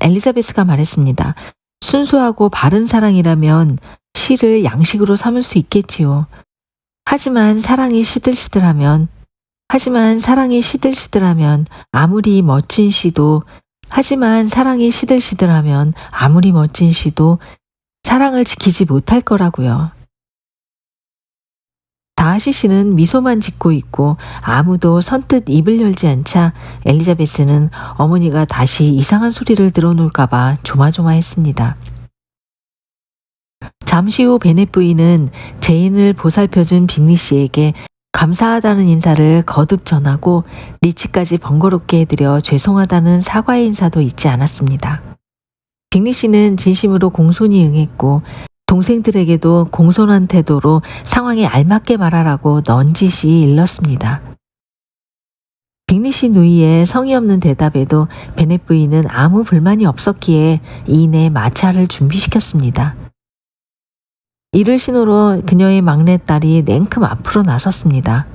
Speaker 1: 엘리자베스가 말했습니다. 순수하고 바른 사랑이라면 시를 양식으로 삼을 수 있겠지요. 하지만 사랑이 시들시들하면 아무리 멋진 시도 사랑을 지키지 못할 거라고요. 다하시 씨는 미소만 짓고 있고 아무도 선뜻 입을 열지 않자 엘리자베스는 어머니가 다시 이상한 소리를 들어놓을까봐 조마조마했습니다. 잠시 후 베넷 부인은 제인을 보살펴준 빅리 씨에게 감사하다는 인사를 거듭 전하고 리치까지 번거롭게 해드려 죄송하다는 사과의 인사도 잊지 않았습니다. 빅리 씨는 진심으로 공손히 응했고 동생들에게도 공손한 태도로 상황에 알맞게 말하라고 넌지시 일렀습니다. 빅리 씨 누이의 성의 없는 대답에도 베넷 부인은 아무 불만이 없었기에 이내 마차를 준비시켰습니다. 이를 신호로 그녀의 막내딸이 냉큼 앞으로 나섰습니다.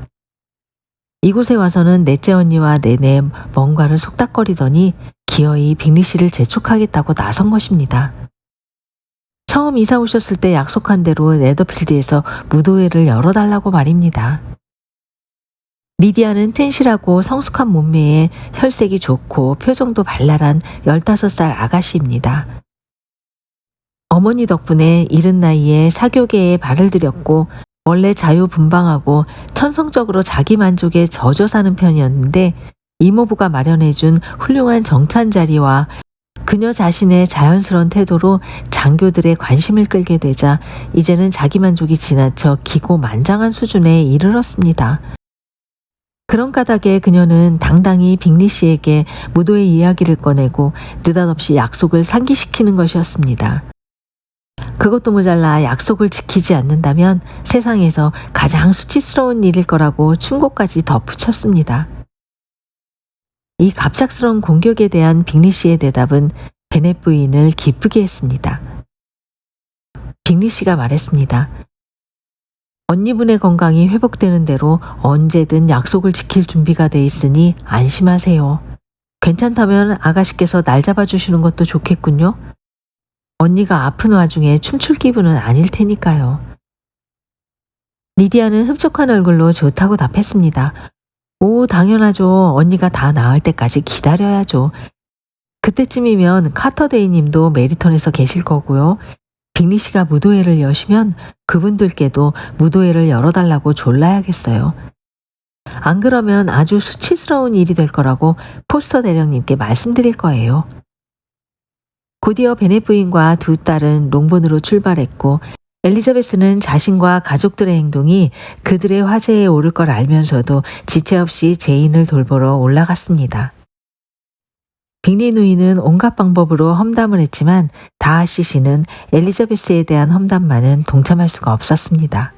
Speaker 1: 이곳에 와서는 넷째 언니와 내내 뭔가를 속닥거리더니 기어이 빅리 씨를 재촉하겠다고 나선 것입니다. 처음 이사 오셨을 때 약속한 대로 네더필드에서 무도회를 열어달라고 말입니다. 리디아는 튼실하고 성숙한 몸매에 혈색이 좋고 표정도 발랄한 15살 아가씨입니다. 어머니 덕분에 이른 나이에 사교계에 발을 들였고 원래 자유분방하고 천성적으로 자기 만족에 젖어 사는 편이었는데 이모부가 마련해준 훌륭한 정찬 자리와 그녀 자신의 자연스러운 태도로 장교들의 관심을 끌게 되자 이제는 자기 만족이 지나쳐 기고만장한 수준에 이르렀습니다. 그런 까닭에 그녀는 당당히 빅리 씨에게 무도의 이야기를 꺼내고 느닷없이 약속을 상기시키는 것이었습니다. 그것도 모자라 약속을 지키지 않는다면 세상에서 가장 수치스러운 일일 거라고 충고까지 덧붙였습니다. 이 갑작스러운 공격에 대한 빅리 씨의 대답은 베넷 부인을 기쁘게 했습니다. 빅리 씨가 말했습니다. 언니분의 건강이 회복되는 대로 언제든 약속을 지킬 준비가 돼 있으니 안심하세요. 괜찮다면 아가씨께서 날 잡아주시는 것도 좋겠군요. 언니가 아픈 와중에 춤출 기분은 아닐 테니까요. 리디아는 흡족한 얼굴로 좋다고 답했습니다. 오, 당연하죠. 언니가 다 나을 때까지 기다려야죠. 그때쯤이면 카터데이 님도 메리턴에서 계실 거고요. 빅리 씨가 무도회를 여시면 그분들께도 무도회를 열어달라고 졸라야겠어요. 안 그러면 아주 수치스러운 일이 될 거라고 포스터 대령님께 말씀드릴 거예요. 곧이어 베넷 부인과 두 딸은 롱본으로 출발했고 엘리자베스는 자신과 가족들의 행동이 그들의 화제에 오를 걸 알면서도 지체 없이 제인을 돌보러 올라갔습니다. 빅리 누이는 온갖 방법으로 험담을 했지만 다하시 씨는 엘리자베스에 대한 험담만은 동참할 수가 없었습니다.